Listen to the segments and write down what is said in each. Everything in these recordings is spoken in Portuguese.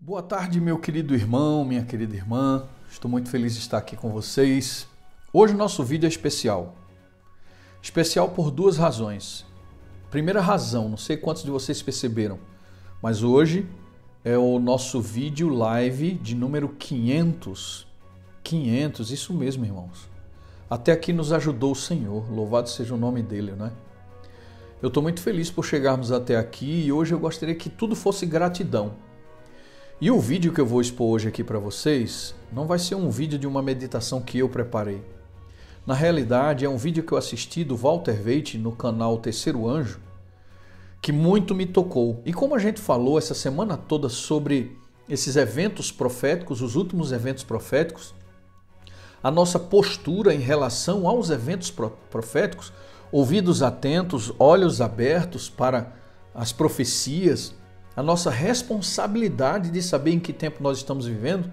Boa tarde, meu querido irmão, minha querida irmã. Estou muito feliz de estar aqui com vocês. Hoje o nosso vídeo é especial. Especial por duas razões. Primeira razão, não sei quantos de vocês perceberam, mas hoje é o nosso vídeo live de número 500. 500, isso mesmo, irmãos. Até aqui nos ajudou o Senhor, louvado seja o nome dele, né? Eu estou muito feliz por chegarmos até aqui e hoje eu gostaria que tudo fosse gratidão. E o vídeo que eu vou expor hoje aqui para vocês não vai ser um vídeo de uma meditação que eu preparei. Na realidade, é um vídeo que eu assisti do Walter Veith no canal Terceiro Anjo, que muito me tocou. E como a gente falou essa semana toda sobre esses eventos proféticos, os últimos eventos proféticos, a nossa postura em relação aos eventos proféticos, ouvidos atentos, olhos abertos para as profecias, a nossa responsabilidade de saber em que tempo nós estamos vivendo.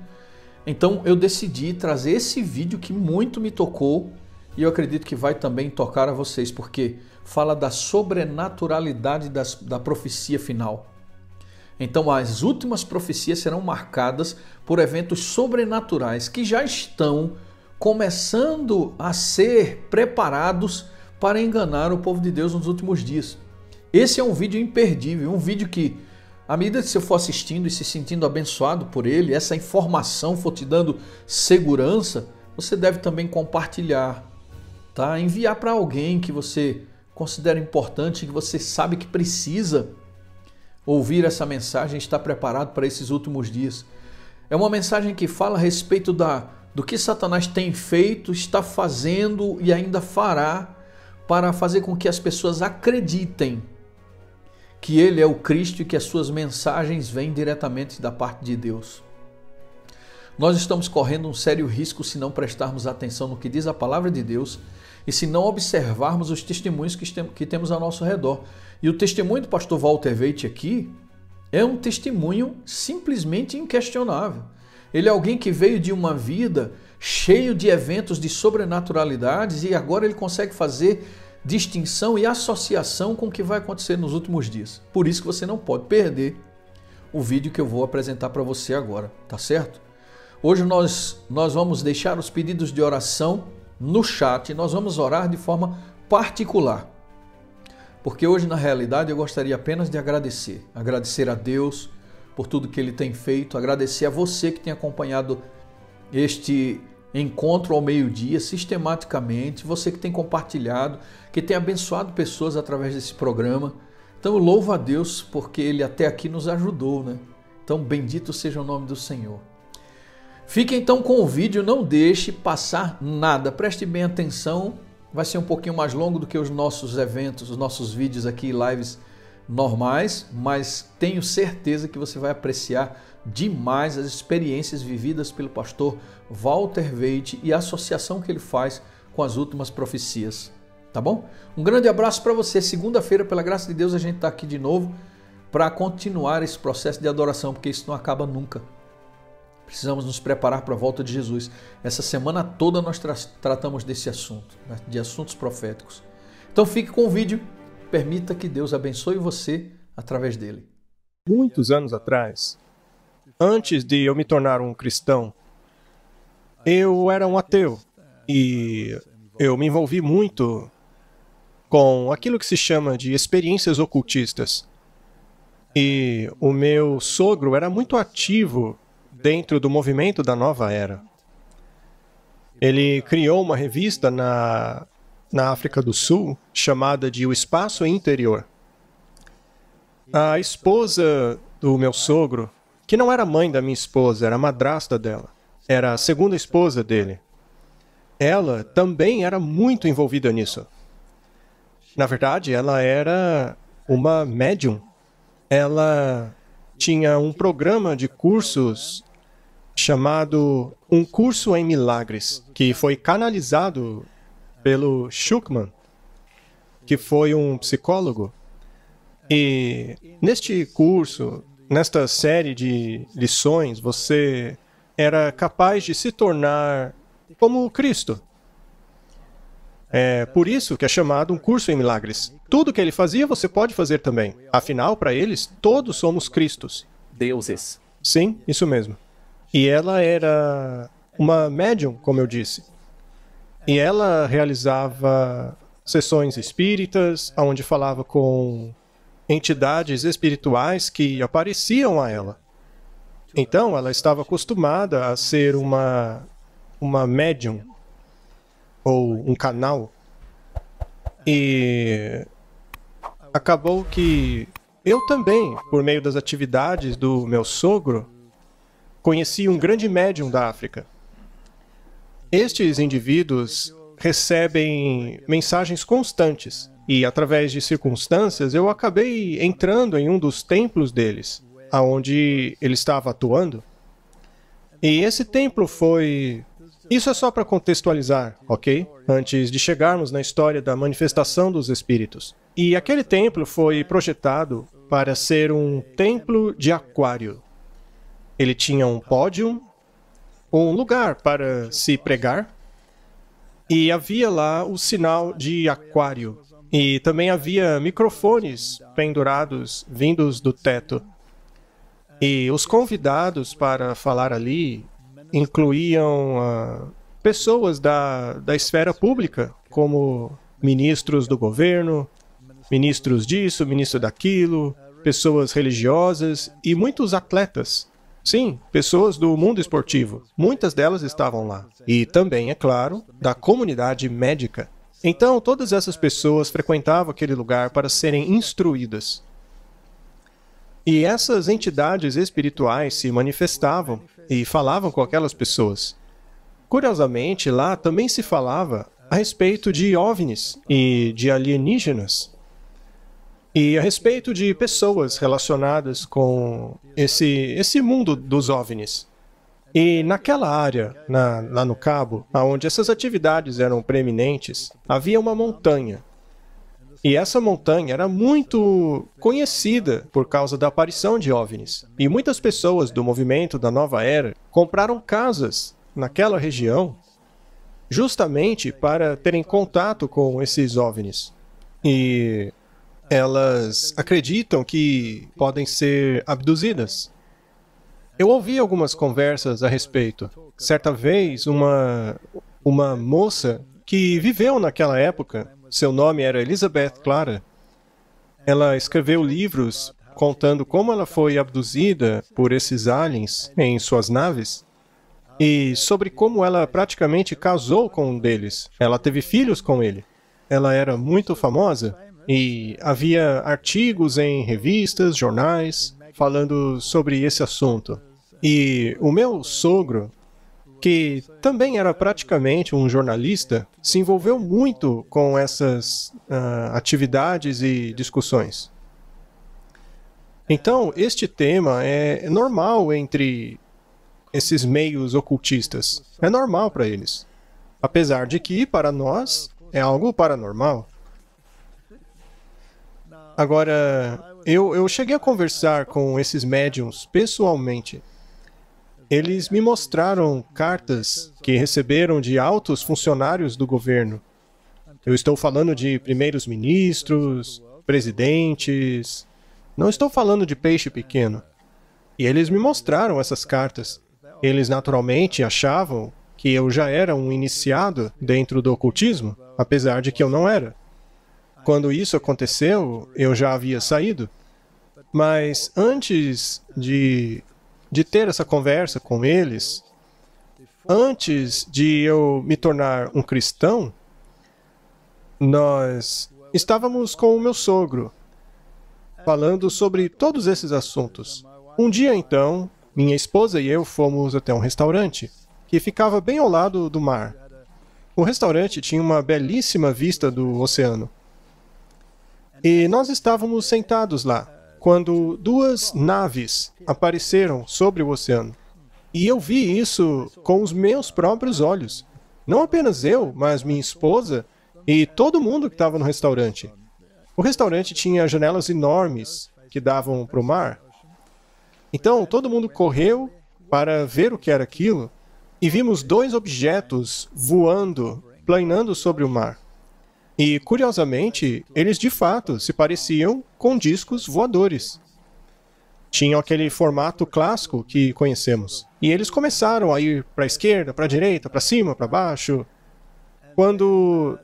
Então eu decidi trazer esse vídeo que muito me tocou e eu acredito que vai também tocar a vocês, porque fala da sobrenaturalidade da profecia final. Então as últimas profecias serão marcadas por eventos sobrenaturais que já estão começando a ser preparados para enganar o povo de Deus nos últimos dias. Esse é um vídeo imperdível, um vídeo que, à medida que você for assistindo e se sentindo abençoado por ele, essa informação for te dando segurança, você deve também compartilhar, tá? Enviar para alguém que você considera importante, que você sabe que precisa ouvir essa mensagem, estar preparado para esses últimos dias. É uma mensagem que fala a respeito do que Satanás tem feito, está fazendo e ainda fará para fazer com que as pessoas acreditem que ele é o Cristo e que as suas mensagens vêm diretamente da parte de Deus. Nós estamos correndo um sério risco se não prestarmos atenção no que diz a palavra de Deus e se não observarmos os testemunhos que temos ao nosso redor. E o testemunho do pastor Walter Veith aqui é um testemunho simplesmente inquestionável. Ele é alguém que veio de uma vida cheio de eventos de sobrenaturalidades e agora ele consegue fazer distinção e associação com o que vai acontecer nos últimos dias. Por isso que você não pode perder o vídeo que eu vou apresentar para você agora, tá certo? Hoje nós vamos deixar os pedidos de oração no chat e nós vamos orar de forma particular. Porque hoje, na realidade, eu gostaria apenas de agradecer. Agradecer a Deus por tudo que Ele tem feito, agradecer a você que tem acompanhado este encontro ao meio-dia sistematicamente, você que tem compartilhado, que tem abençoado pessoas através desse programa. Então eu louvo a Deus porque Ele até aqui nos ajudou, né? Então bendito seja o nome do Senhor. Fique então com o vídeo, não deixe passar nada, preste bem atenção, vai ser um pouquinho mais longo do que os nossos eventos, os nossos vídeos aqui, lives normais, mas tenho certeza que você vai apreciar demais as experiências vividas pelo pastor Walter Veith e a associação que ele faz com as últimas profecias, tá bom? Um grande abraço para você. Segunda-feira, pela graça de Deus, a gente está aqui de novo para continuar esse processo de adoração, porque isso não acaba nunca. Precisamos nos preparar para a volta de Jesus. Essa semana toda nós tratamos desse assunto, né? De assuntos proféticos. Então fique com o vídeo, permita que Deus abençoe você através dele. Muitos anos atrás, antes de eu me tornar um cristão, eu era um ateu e eu me envolvi muito com aquilo que se chama de experiências ocultistas. E o meu sogro era muito ativo dentro do movimento da Nova Era. Ele criou uma revista na África do Sul chamada de O Espaço Interior. A esposa do meu sogro, que não era mãe da minha esposa, era a madrasta dela, era a segunda esposa dele. Ela também era muito envolvida nisso. Na verdade, ela era uma médium. Ela tinha um programa de cursos chamado Um Curso em Milagres, que foi canalizado pelo Schuckmann, que foi um psicólogo. E neste curso, nesta série de lições, você era capaz de se tornar como Cristo. É por isso que é chamado um curso em milagres. Tudo que ele fazia, você pode fazer também. Afinal, para eles, todos somos Cristos. Deuses. Sim, isso mesmo. E ela era uma médium, como eu disse. E ela realizava sessões espíritas, onde falava com entidades espirituais que apareciam a ela. Então, ela estava acostumada a ser uma médium, ou um canal. E acabou que eu também, por meio das atividades do meu sogro, conheci um grande médium da África. Estes indivíduos recebem mensagens constantes e, através de circunstâncias, eu acabei entrando em um dos templos deles, aonde ele estava atuando. E esse templo foi... Isso é só para contextualizar, ok? Antes de chegarmos na história da manifestação dos espíritos. E aquele templo foi projetado para ser um templo de aquário. Ele tinha um pódio, um lugar para se pregar, e havia lá o sinal de aquário. E também havia microfones pendurados, vindos do teto. E os convidados para falar ali incluíam pessoas da esfera pública, como ministros do governo, ministros disso, ministro daquilo, pessoas religiosas e muitos atletas. Sim, pessoas do mundo esportivo. Muitas delas estavam lá. E também, é claro, da comunidade médica. Então, todas essas pessoas frequentavam aquele lugar para serem instruídas. E essas entidades espirituais se manifestavam e falavam com aquelas pessoas. Curiosamente, lá também se falava a respeito de OVNIs e de alienígenas. E a respeito de pessoas relacionadas com esse mundo dos OVNIs. E naquela área, lá no Cabo, onde essas atividades eram preeminentes, havia uma montanha. E essa montanha era muito conhecida por causa da aparição de OVNIs. E muitas pessoas do movimento da Nova Era compraram casas naquela região justamente para terem contato com esses OVNIs. E elas acreditam que podem ser abduzidas. Eu ouvi algumas conversas a respeito. Certa vez, uma moça que viveu naquela época, seu nome era Elizabeth Clara, ela escreveu livros contando como ela foi abduzida por esses aliens em suas naves e sobre como ela praticamente casou com um deles. Ela teve filhos com ele. Ela era muito famosa e havia artigos em revistas, jornais, falando sobre esse assunto. E o meu sogro, que também era praticamente um jornalista, se envolveu muito com essas atividades e discussões. Então, este tema é normal entre esses meios ocultistas. É normal para eles. Apesar de que, para nós, é algo paranormal. Agora, eu cheguei a conversar com esses médiums pessoalmente. Eles me mostraram cartas que receberam de altos funcionários do governo. Eu estou falando de primeiros ministros, presidentes. Não estou falando de peixe pequeno. E eles me mostraram essas cartas. Eles naturalmente achavam que eu já era um iniciado dentro do ocultismo, apesar de que eu não era. Quando isso aconteceu, eu já havia saído. Mas antes de ter essa conversa com eles, antes de eu me tornar um cristão, nós estávamos com o meu sogro, falando sobre todos esses assuntos. Um dia, então, minha esposa e eu fomos até um restaurante, que ficava bem ao lado do mar. O restaurante tinha uma belíssima vista do oceano. E nós estávamos sentados lá, quando duas naves apareceram sobre o oceano. E eu vi isso com os meus próprios olhos. Não apenas eu, mas minha esposa e todo mundo que estava no restaurante. O restaurante tinha janelas enormes que davam para o mar. Então, todo mundo correu para ver o que era aquilo e vimos dois objetos voando, planando sobre o mar. E, curiosamente, eles de fato se pareciam com discos voadores. tinham aquele formato clássico que conhecemos. E eles começaram a ir para a esquerda, para a direita, para cima, para baixo. Quando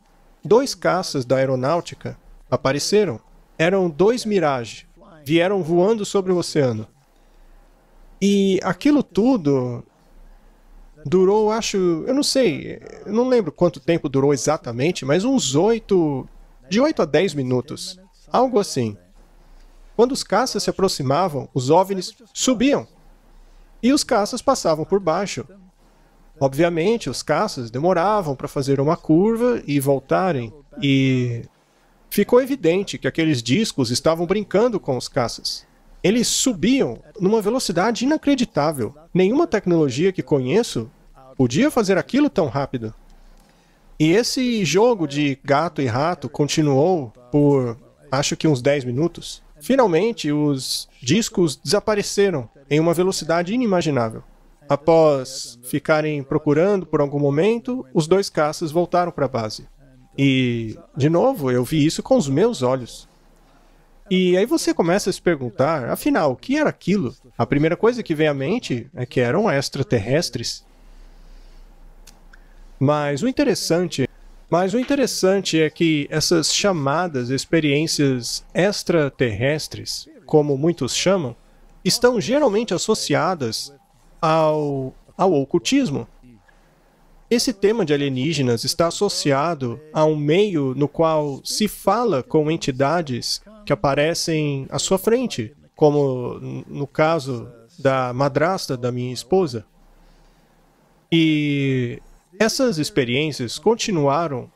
2 caças da aeronáutica apareceram, eram 2 Mirage, vieram voando sobre o oceano. E aquilo tudo durou, eu não sei, eu não lembro quanto tempo durou exatamente, mas de 8 a 10 minutos, algo assim. Quando os caças se aproximavam, os OVNIs subiam e os caças passavam por baixo. Obviamente, os caças demoravam para fazer uma curva e voltarem, e ficou evidente que aqueles discos estavam brincando com os caças. Eles subiam numa velocidade inacreditável. Nenhuma tecnologia que conheço podia fazer aquilo tão rápido. E esse jogo de gato e rato continuou por, acho que uns 10 minutos. Finalmente, os discos desapareceram em uma velocidade inimaginável. Após ficarem procurando por algum momento, os 2 caças voltaram para a base. E, de novo, eu vi isso com os meus olhos. E aí você começa a se perguntar, afinal, o que era aquilo? A primeira coisa que vem à mente é que eram extraterrestres. Mas o interessante é que essas chamadas experiências extraterrestres, como muitos chamam, estão geralmente associadas ao ocultismo. Esse tema de alienígenas está associado a um meio no qual se fala com entidades que aparecem à sua frente, como no caso da madrasta da minha esposa. E essas experiências continuaram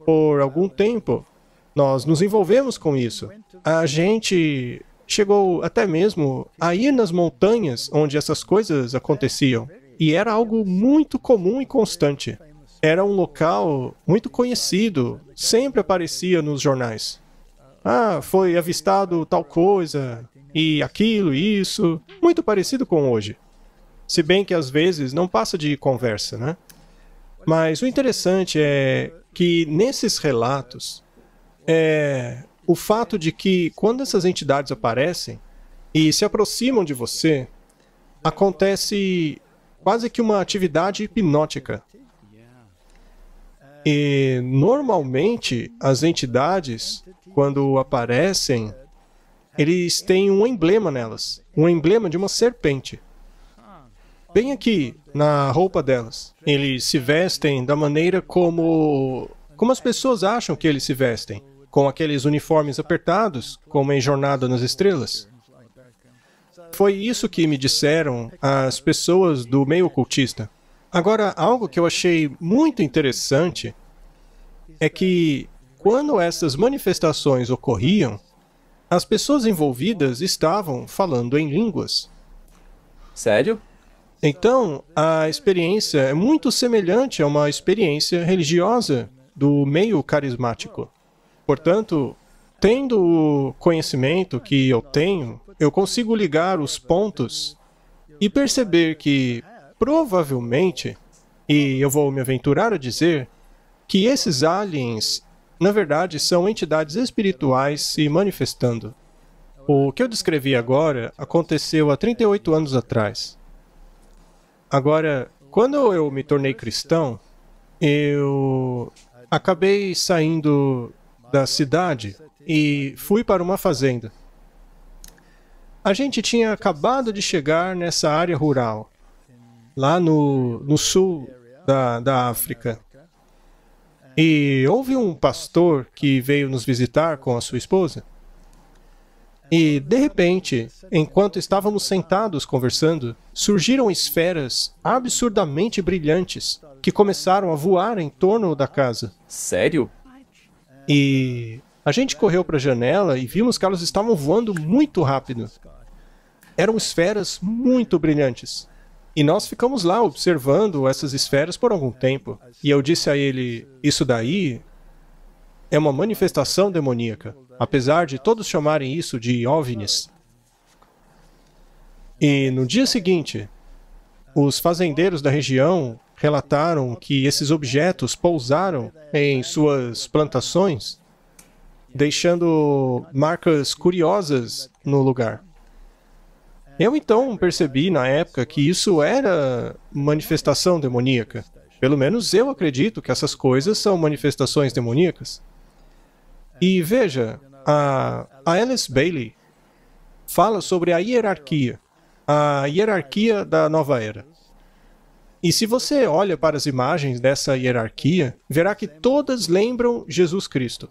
por algum tempo. Nós nos envolvemos com isso. A gente chegou até mesmo a ir nas montanhas onde essas coisas aconteciam. E era algo muito comum e constante. Era um local muito conhecido, sempre aparecia nos jornais. Ah, foi avistado tal coisa, e aquilo, isso. Muito parecido com hoje. Se bem que às vezes não passa de conversa, né? Mas o interessante é que nesses relatos, o fato de que quando essas entidades aparecem e se aproximam de você, acontece quase que uma atividade hipnótica. E normalmente as entidades, quando aparecem, eles têm um emblema nelas, um emblema de uma serpente. Bem aqui, na roupa delas. Eles se vestem da maneira como as pessoas acham que eles se vestem, com aqueles uniformes apertados, como em Jornada nas Estrelas. Foi isso que me disseram as pessoas do meio ocultista. Agora, algo que eu achei muito interessante é que, quando essas manifestações ocorriam, as pessoas envolvidas estavam falando em línguas. Sério? Então, a experiência é muito semelhante a uma experiência religiosa do meio carismático. Portanto, tendo o conhecimento que eu tenho, eu consigo ligar os pontos e perceber que, provavelmente, e eu vou me aventurar a dizer, que esses aliens, na verdade, são entidades espirituais se manifestando. O que eu descrevi agora aconteceu há 38 anos atrás. Agora, quando eu me tornei cristão, eu acabei saindo da cidade e fui para uma fazenda. A gente tinha acabado de chegar nessa área rural, lá no sul da África. E houve um pastor que veio nos visitar com a sua esposa. E, de repente, enquanto estávamos sentados conversando, surgiram esferas absurdamente brilhantes que começaram a voar em torno da casa. Sério? E a gente correu para a janela e vimos que elas estavam voando muito rápido. Eram esferas muito brilhantes. E nós ficamos lá observando essas esferas por algum tempo. E eu disse a ele, isso daí é uma manifestação demoníaca, apesar de todos chamarem isso de OVNIs. E no dia seguinte, os fazendeiros da região relataram que esses objetos pousaram em suas plantações, deixando marcas curiosas no lugar. Eu então percebi na época que isso era manifestação demoníaca. Pelo menos eu acredito que essas coisas são manifestações demoníacas. E veja, a Alice Bailey fala sobre a hierarquia da nova era. E se você olha para as imagens dessa hierarquia, verá que todas lembram Jesus Cristo.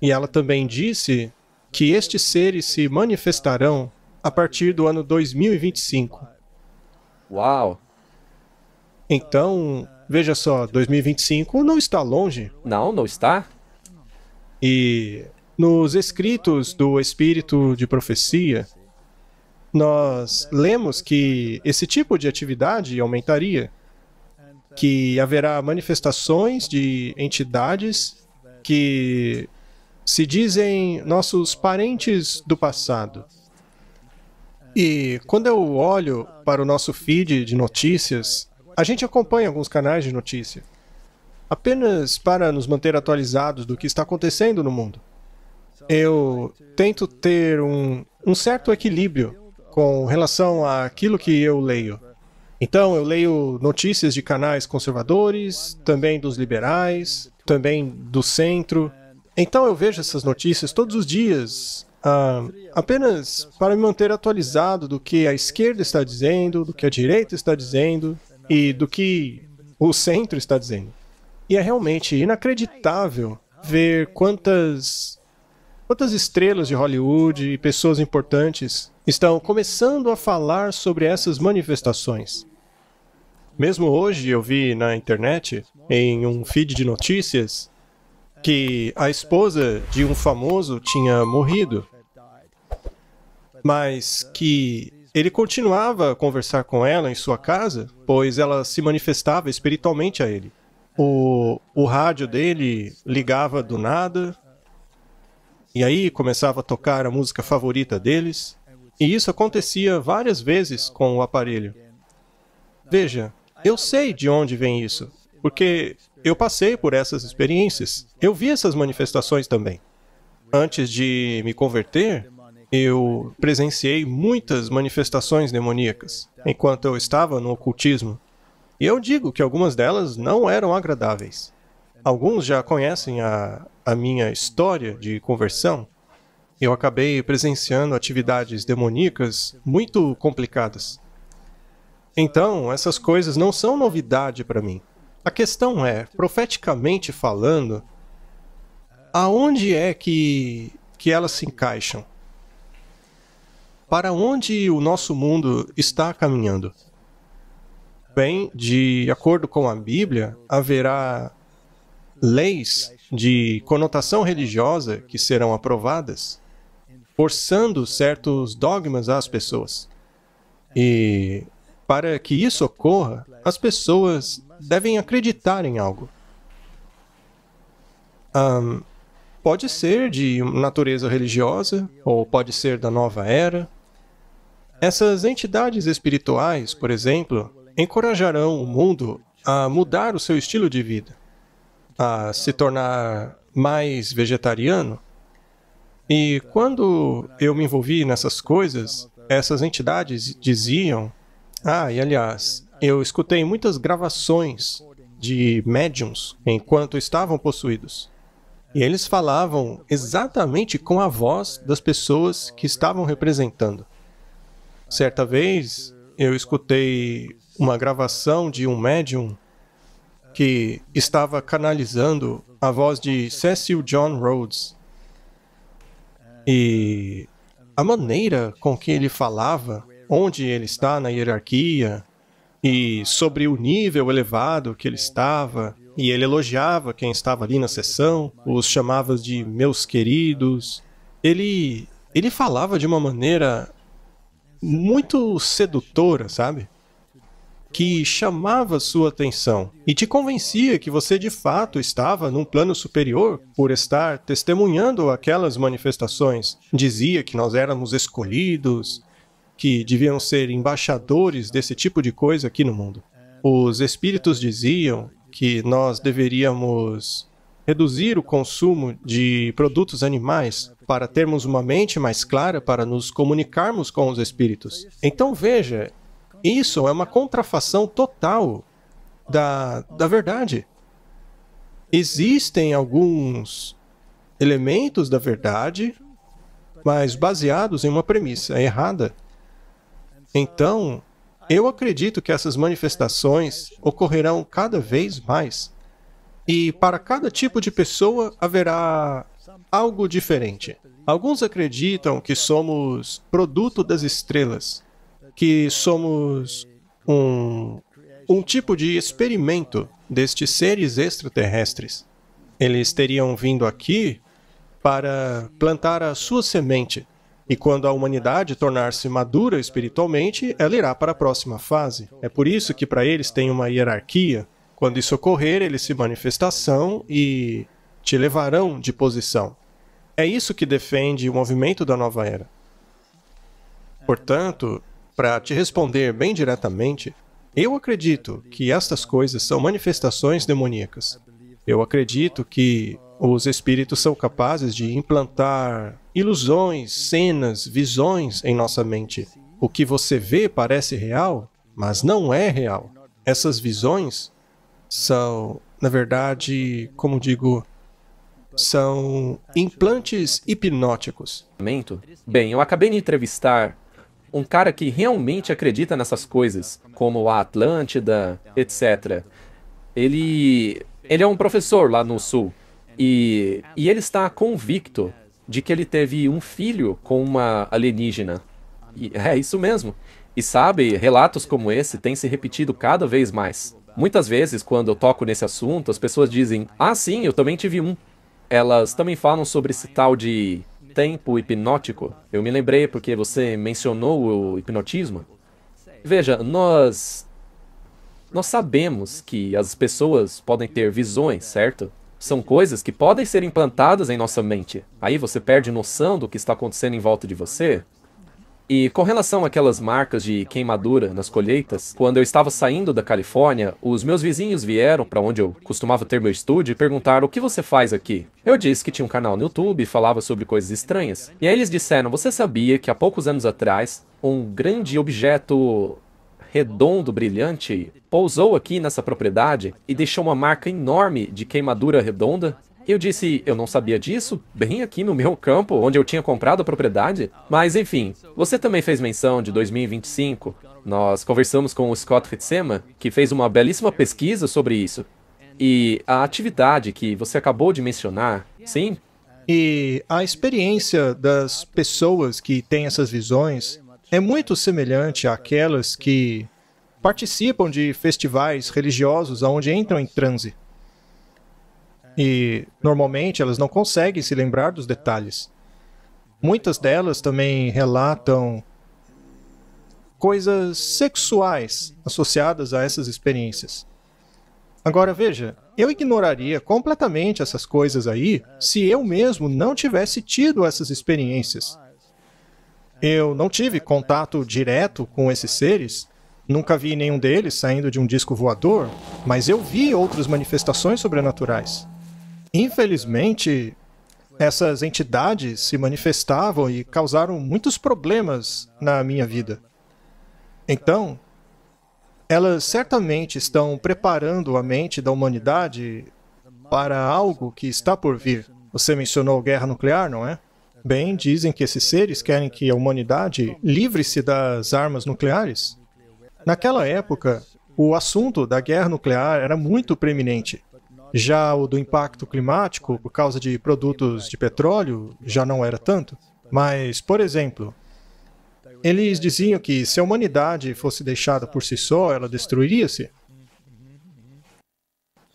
E ela também disse que estes seres se manifestarão a partir do ano 2025. Uau! Então, veja só, 2025 não está longe. Não, não está? E nos escritos do Espírito de Profecia, nós lemos que esse tipo de atividade aumentaria, que haverá manifestações de entidades que se dizem nossos parentes do passado. E quando eu olho para o nosso feed de notícias, a gente acompanha alguns canais de notícia, apenas para nos manter atualizados do que está acontecendo no mundo. Eu tento ter um certo equilíbrio com relação àquilo que eu leio. Então, eu leio notícias de canais conservadores, também dos liberais, também do centro. Então, eu vejo essas notícias todos os dias, apenas para me manter atualizado do que a esquerda está dizendo, do que a direita está dizendo e do que o centro está dizendo. E é realmente inacreditável ver quantas estrelas de Hollywood e pessoas importantes estão começando a falar sobre essas manifestações. Mesmo hoje eu vi na internet, em um feed de notícias, que a esposa de um famoso tinha morrido, mas que ele continuava a conversar com ela em sua casa, pois ela se manifestava espiritualmente a ele. O rádio dele ligava do nada, e aí começava a tocar a música favorita deles, e isso acontecia várias vezes com o aparelho. Veja, eu sei de onde vem isso, porque eu passei por essas experiências. Eu vi essas manifestações também. Antes de me converter, eu presenciei muitas manifestações demoníacas, enquanto eu estava no ocultismo. E eu digo que algumas delas não eram agradáveis. Alguns já conhecem a minha história de conversão. Eu acabei presenciando atividades demoníacas muito complicadas. Então, essas coisas não são novidade para mim. A questão é, profeticamente falando, aonde é que elas se encaixam? Para onde o nosso mundo está caminhando? Bem, de acordo com a Bíblia, haverá leis de conotação religiosa que serão aprovadas, forçando certos dogmas às pessoas. E para que isso ocorra, as pessoas devem acreditar em algo. Pode ser de natureza religiosa, ou pode ser da nova era. Essas entidades espirituais, por exemplo, encorajarão o mundo a mudar o seu estilo de vida, a se tornar mais vegetariano. E quando eu me envolvi nessas coisas, essas entidades diziam... e aliás, eu escutei muitas gravações de médiums enquanto estavam possuídos. E eles falavam exatamente com a voz das pessoas que estavam representando. Certa vez, eu escutei uma gravação de um médium que estava canalizando a voz de Cecil John Rhodes. E a maneira com que ele falava, onde ele está na hierarquia, e sobre o nível elevado que ele estava, e ele elogiava quem estava ali na sessão, os chamava de meus queridos. Ele falava de uma maneira muito sedutora, sabe? Que chamava sua atenção e te convencia que você de fato estava num plano superior por estar testemunhando aquelas manifestações. Dizia que nós éramos escolhidos, que deviam ser embaixadores desse tipo de coisa aqui no mundo. Os espíritos diziam que nós deveríamos reduzir o consumo de produtos animais para termos uma mente mais clara para nos comunicarmos com os espíritos. Então veja, isso é uma contrafação total da verdade. Existem alguns elementos da verdade, mas baseados em uma premissa errada. Então, eu acredito que essas manifestações ocorrerão cada vez mais. E para cada tipo de pessoa haverá algo diferente. Alguns acreditam que somos produto das estrelas, que somos um tipo de experimento destes seres extraterrestres. Eles teriam vindo aqui para plantar a sua semente. E quando a humanidade tornar-se madura espiritualmente, ela irá para a próxima fase. É por isso que para eles tem uma hierarquia. Quando isso ocorrer, eles se manifestação e te levarão de posição. É isso que defende o movimento da nova era. Portanto, para te responder bem diretamente, eu acredito que estas coisas são manifestações demoníacas. Eu acredito que os espíritos são capazes de implantar ilusões, cenas, visões em nossa mente. O que você vê parece real, mas não é real. Essas visões são, na verdade, como digo, são implantes hipnóticos. Bem, eu acabei de entrevistar um cara que realmente acredita nessas coisas, como a Atlântida, etc. Ele é um professor lá no Sul. E ele está convicto de que ele teve um filho com uma alienígena. E é isso mesmo. E sabe, relatos como esse têm se repetido cada vez mais. Muitas vezes, quando eu toco nesse assunto, as pessoas dizem: "Ah, sim, eu também tive um." Elas também falam sobre esse tal de tempo hipnótico. Eu me lembrei porque você mencionou o hipnotismo. Veja, nós sabemos que as pessoas podem ter visões, certo? São coisas que podem ser implantadas em nossa mente. Aí você perde noção do que está acontecendo em volta de você. E com relação àquelas marcas de queimadura nas colheitas, quando eu estava saindo da Califórnia, os meus vizinhos vieram para onde eu costumava ter meu estúdio e perguntaram: "O que você faz aqui?" Eu disse que tinha um canal no YouTube e falava sobre coisas estranhas. E aí eles disseram: "Você sabia que há poucos anos atrás, um grande objeto redondo, brilhante, pousou aqui nessa propriedade e deixou uma marca enorme de queimadura redonda?" Eu disse: "Eu não sabia disso, bem aqui no meu campo, onde eu tinha comprado a propriedade." Mas enfim, você também fez menção de 2025. Nós conversamos com o Scott Fitzema, que fez uma belíssima pesquisa sobre isso. E a atividade que você acabou de mencionar, sim? E a experiência das pessoas que têm essas visões é muito semelhante àquelas que participam de festivais religiosos onde entram em transe. E, normalmente, elas não conseguem se lembrar dos detalhes. Muitas delas também relatam coisas sexuais associadas a essas experiências. Agora, veja, eu ignoraria completamente essas coisas aí se eu mesmo não tivesse tido essas experiências. Eu não tive contato direto com esses seres, nunca vi nenhum deles saindo de um disco voador, mas eu vi outras manifestações sobrenaturais. Infelizmente, essas entidades se manifestavam e causaram muitos problemas na minha vida. Então, elas certamente estão preparando a mente da humanidade para algo que está por vir. Você mencionou guerra nuclear, não é? Bem, dizem que esses seres querem que a humanidade livre-se das armas nucleares. Naquela época, o assunto da guerra nuclear era muito preeminente. Já o do impacto climático, por causa de produtos de petróleo, já não era tanto. Mas, por exemplo, eles diziam que se a humanidade fosse deixada por si só, ela destruiria-se.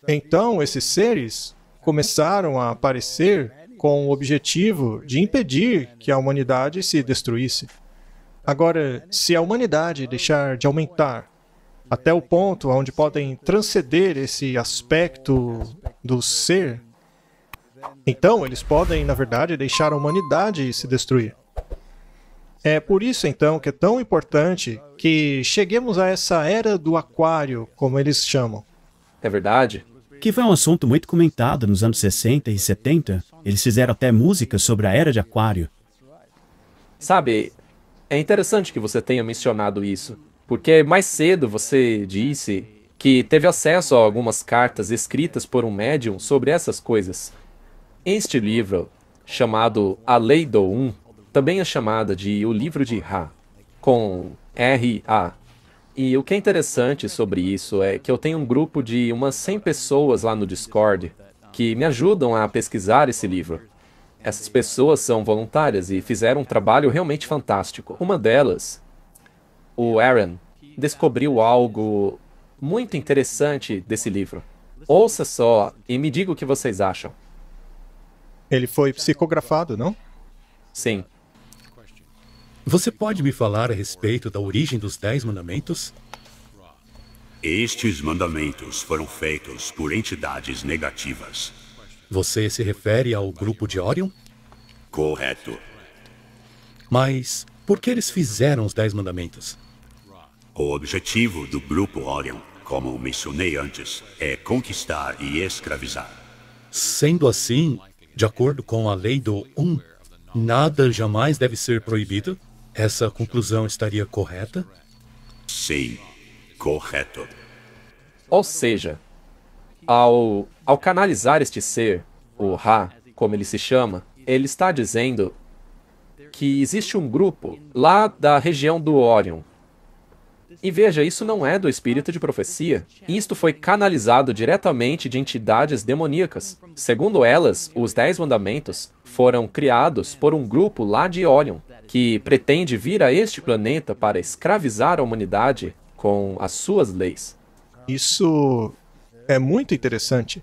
Então, esses seres começaram a aparecer com o objetivo de impedir que a humanidade se destruísse. Agora, se a humanidade deixar de aumentar até o ponto onde podem transcender esse aspecto do ser, então eles podem, na verdade, deixar a humanidade se destruir. É por isso, então, que é tão importante que cheguemos a essa era do aquário, como eles chamam. É verdade? que foi um assunto muito comentado nos anos 60 e 70. Eles fizeram até música sobre a Era de Aquário. Sabe, é interessante que você tenha mencionado isso, porque mais cedo você disse que teve acesso a algumas cartas escritas por um médium sobre essas coisas. Este livro, chamado A Lei do Um, também é chamada de O Livro de Ra, com R-A. E o que é interessante sobre isso é que eu tenho um grupo de umas 100 pessoas lá no Discord que me ajudam a pesquisar esse livro. Essas pessoas são voluntárias e fizeram um trabalho realmente fantástico. Uma delas, o Aaron, descobriu algo muito interessante desse livro. Ouça só e me diga o que vocês acham. Ele foi psicografado, não? Sim. Você pode me falar a respeito da origem dos 10 mandamentos? Estes mandamentos foram feitos por entidades negativas. Você se refere ao grupo de Orion? Correto. Mas por que eles fizeram os 10 mandamentos? O objetivo do grupo Orion, como mencionei antes, é conquistar e escravizar. Sendo assim, de acordo com a lei do Um, nada jamais deve ser proibido? Essa conclusão estaria correta? Sim, correto. Ou seja, ao canalizar este ser, o Ra, como ele se chama, ele está dizendo que existe um grupo lá da região do Orion. E veja, isso não é do espírito de profecia. Isto foi canalizado diretamente de entidades demoníacas. Segundo elas, os 10 mandamentos foram criados por um grupo lá de Orion, que pretende vir a este planeta para escravizar a humanidade com as suas leis. Isso é muito interessante.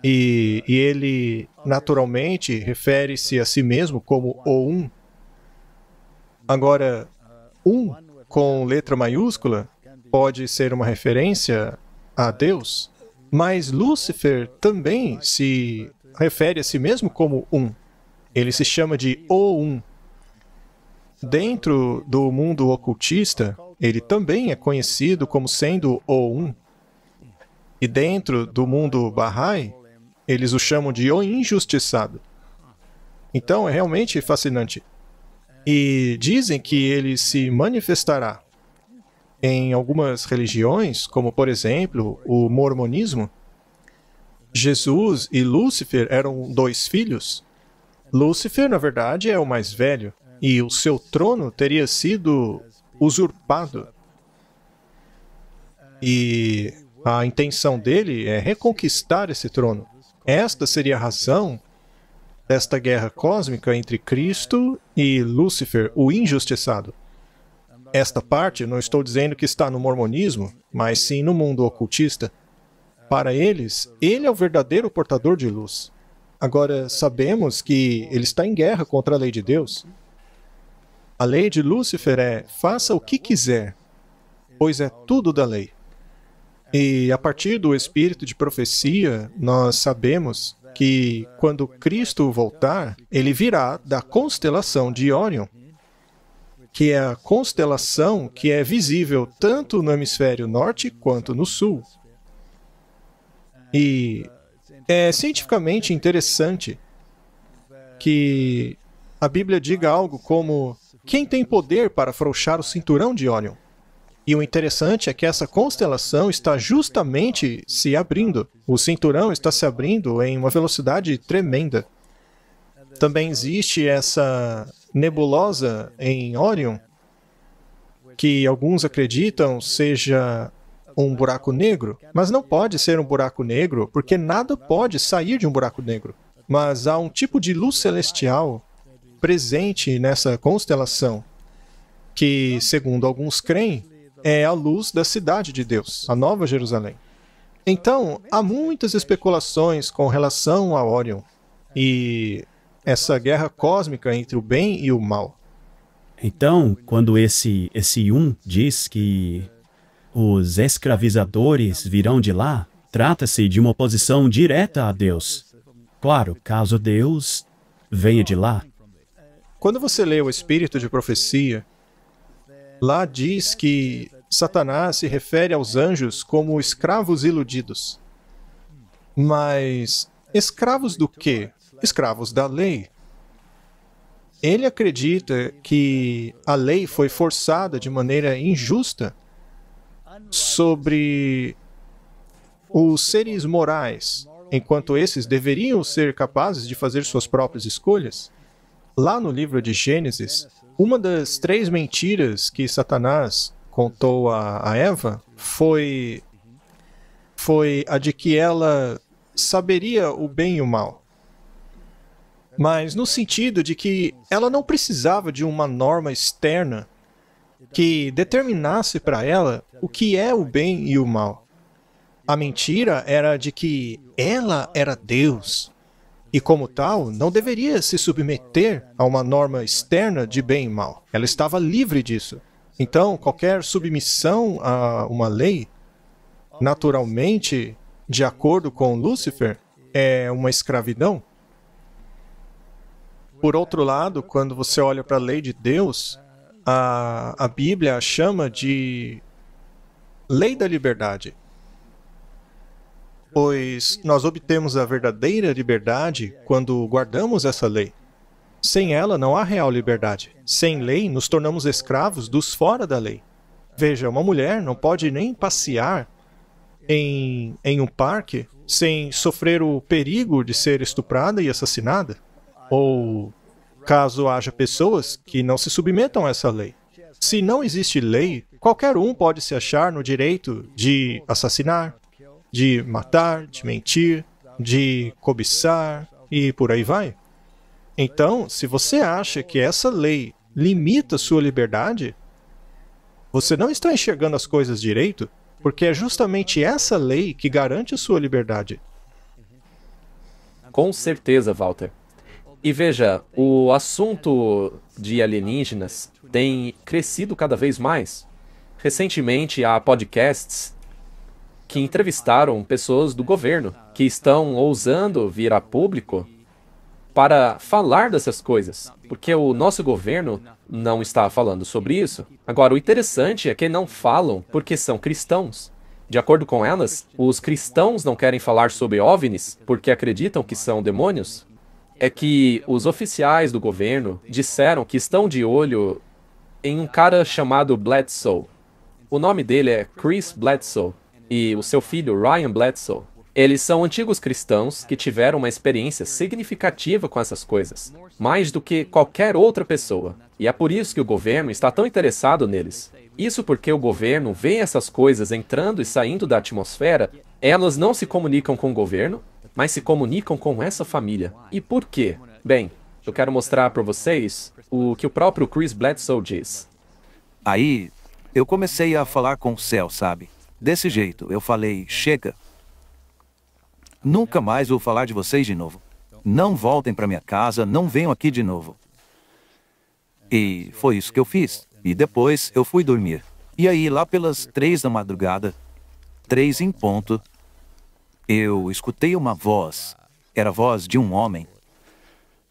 E ele, naturalmente, refere-se a si mesmo como o Um. Agora, Um com letra maiúscula pode ser uma referência a Deus, mas Lúcifer também se refere a si mesmo como Um. Ele se chama de O Um. Dentro do mundo ocultista, ele também é conhecido como sendo o Um. E dentro do mundo Bahá'í, eles o chamam de o Injustiçado. Então é realmente fascinante. E dizem que ele se manifestará em algumas religiões, como por exemplo o mormonismo. Jesus e Lúcifer eram 2 filhos. Lúcifer, na verdade, é o mais velho, e o seu trono teria sido usurpado. E a intenção dele é reconquistar esse trono. Esta seria a razão desta guerra cósmica entre Cristo e Lúcifer, o injustiçado. Esta parte não estou dizendo que está no mormonismo, mas sim no mundo ocultista. Para eles, ele é o verdadeiro portador de luz. Agora, sabemos que ele está em guerra contra a lei de Deus. A lei de Lúcifer é: faça o que quiser, pois é tudo da lei. E a partir do espírito de profecia, nós sabemos que quando Cristo voltar, ele virá da constelação de Orion, que é a constelação que é visível tanto no hemisfério norte quanto no sul. E é cientificamente interessante que a Bíblia diga algo como: quem tem poder para afrouxar o cinturão de Orion? E o interessante é que essa constelação está justamente se abrindo. O cinturão está se abrindo em uma velocidade tremenda. Também existe essa nebulosa em Orion, que alguns acreditam seja um buraco negro, mas não pode ser um buraco negro, porque nada pode sair de um buraco negro. Mas há um tipo de luz celestial presente nessa constelação, que, segundo alguns creem, é a luz da cidade de Deus, a Nova Jerusalém. Então, há muitas especulações com relação a Orion e essa guerra cósmica entre o bem e o mal. Então, quando esse Um diz que os escravizadores virão de lá, trata-se de uma oposição direta a Deus. Claro, caso Deus venha de lá. Quando você lê o Espírito de Profecia, lá diz que Satanás se refere aos anjos como escravos iludidos. Mas escravos do quê? Escravos da lei. Ele acredita que a lei foi forçada de maneira injusta sobre os seres morais, enquanto esses deveriam ser capazes de fazer suas próprias escolhas. Lá no livro de Gênesis, uma das 3 mentiras que Satanás contou a Eva foi a de que ela saberia o bem e o mal. Mas no sentido de que ela não precisava de uma norma externa que determinasse para ela o que é o bem e o mal. A mentira era de que ela era Deus e, como tal, não deveria se submeter a uma norma externa de bem e mal. Ela estava livre disso. Então, qualquer submissão a uma lei, naturalmente, de acordo com Lúcifer, é uma escravidão. Por outro lado, quando você olha para a lei de Deus, a Bíblia a chama de lei da liberdade. Pois nós obtemos a verdadeira liberdade quando guardamos essa lei. Sem ela não há real liberdade. Sem lei, nos tornamos escravos dos fora da lei. Veja, uma mulher não pode nem passear em um parque sem sofrer o perigo de ser estuprada e assassinada. Ou caso haja pessoas que não se submetam a essa lei. Se não existe lei, qualquer um pode se achar no direito de assassinar, de matar, de mentir, de cobiçar e por aí vai. Então, se você acha que essa lei limita sua liberdade, você não está enxergando as coisas direito, porque é justamente essa lei que garante a sua liberdade. Com certeza, Walter. E veja, o assunto de alienígenas tem crescido cada vez mais. Recentemente, há podcasts que entrevistaram pessoas do governo que estão ousando vir a público para falar dessas coisas, porque o nosso governo não está falando sobre isso. Agora, o interessante é que não falam porque são cristãos. De acordo com elas, os cristãos não querem falar sobre OVNIs porque acreditam que são demônios. É que os oficiais do governo disseram que estão de olho em um cara chamado Bledsoe. O nome dele é Chris Bledsoe e o seu filho Ryan Bledsoe. Eles são antigos cristãos que tiveram uma experiência significativa com essas coisas, mais do que qualquer outra pessoa. E é por isso que o governo está tão interessado neles. Isso porque o governo vê essas coisas entrando e saindo da atmosfera, elas não se comunicam com o governo, mas se comunicam com essa família. E por quê? Bem, eu quero mostrar para vocês o que o próprio Chris Bledsoe diz. Aí, eu comecei a falar com o céu, sabe? Desse jeito, eu falei, chega. Nunca mais vou falar de vocês de novo. Não voltem para minha casa, não venham aqui de novo. E foi isso que eu fiz. E depois eu fui dormir. E aí, lá pelas 3 da madrugada, 3 em ponto, eu escutei uma voz. Era a voz de um homem.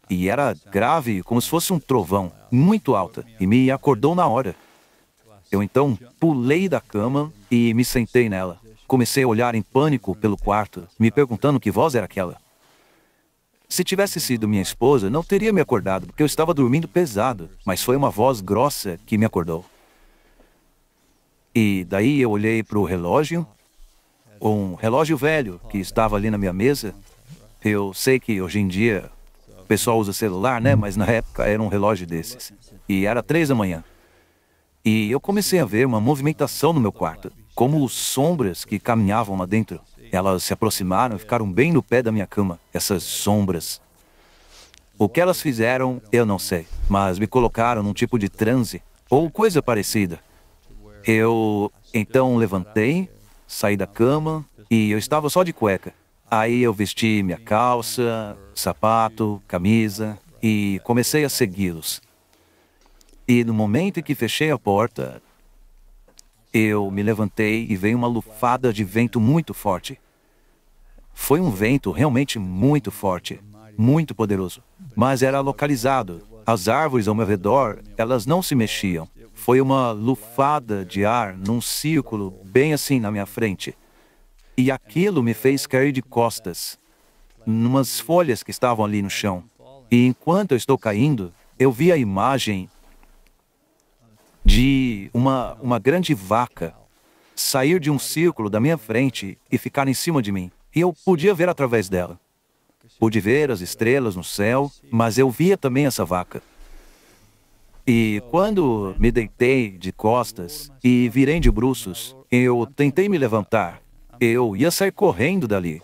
E era grave, como se fosse um trovão, muito alta, e me acordou na hora. Eu então pulei da cama e me sentei nela. Comecei a olhar em pânico pelo quarto, me perguntando que voz era aquela. Se tivesse sido minha esposa, não teria me acordado, porque eu estava dormindo pesado, mas foi uma voz grossa que me acordou. E daí eu olhei para o relógio, um relógio velho que estava ali na minha mesa. Eu sei que hoje em dia o pessoal usa celular, né? Mas na época era um relógio desses. E era 3 da manhã. E eu comecei a ver uma movimentação no meu quarto, como sombras que caminhavam lá dentro. Elas se aproximaram e ficaram bem no pé da minha cama, essas sombras. O que elas fizeram, eu não sei, mas me colocaram num tipo de transe, ou coisa parecida. Eu, então, levantei, saí da cama, e eu estava só de cueca. Aí eu vesti minha calça, sapato, camisa, e comecei a segui-los. E no momento em que fechei a porta, eu me levantei e veio uma lufada de vento muito forte. Foi um vento realmente muito forte, muito poderoso, mas era localizado. As árvores ao meu redor, elas não se mexiam. Foi uma lufada de ar num círculo bem assim na minha frente. E aquilo me fez cair de costas, numas folhas que estavam ali no chão. E enquanto eu estou caindo, eu vi a imagem de uma grande vaca sair de um círculo da minha frente e ficar em cima de mim. E eu podia ver através dela. Pude ver as estrelas no céu, mas eu via também essa vaca. E quando me deitei de costas e virei de bruços, eu tentei me levantar. Eu ia sair correndo dali.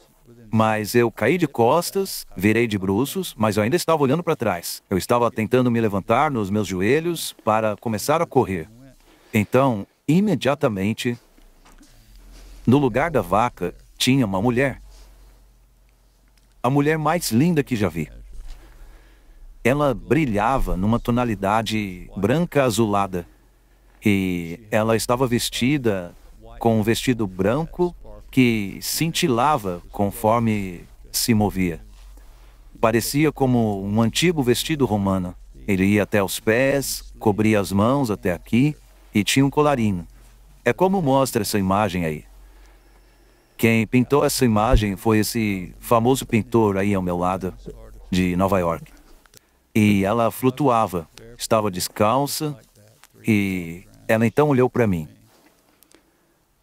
Mas eu caí de costas, virei de bruços, mas eu ainda estava olhando para trás. Eu estava tentando me levantar nos meus joelhos para começar a correr. Então, imediatamente, no lugar da vaca, tinha uma mulher. A mulher mais linda que já vi. Ela brilhava numa tonalidade branca azulada. E ela estava vestida com um vestido branco que cintilava conforme se movia. Parecia como um antigo vestido romano. Ele ia até os pés, cobria as mãos até aqui e tinha um colarinho. É como mostra essa imagem aí. Quem pintou essa imagem foi esse famoso pintor aí ao meu lado, de Nova York. E ela flutuava, estava descalça e ela então olhou para mim.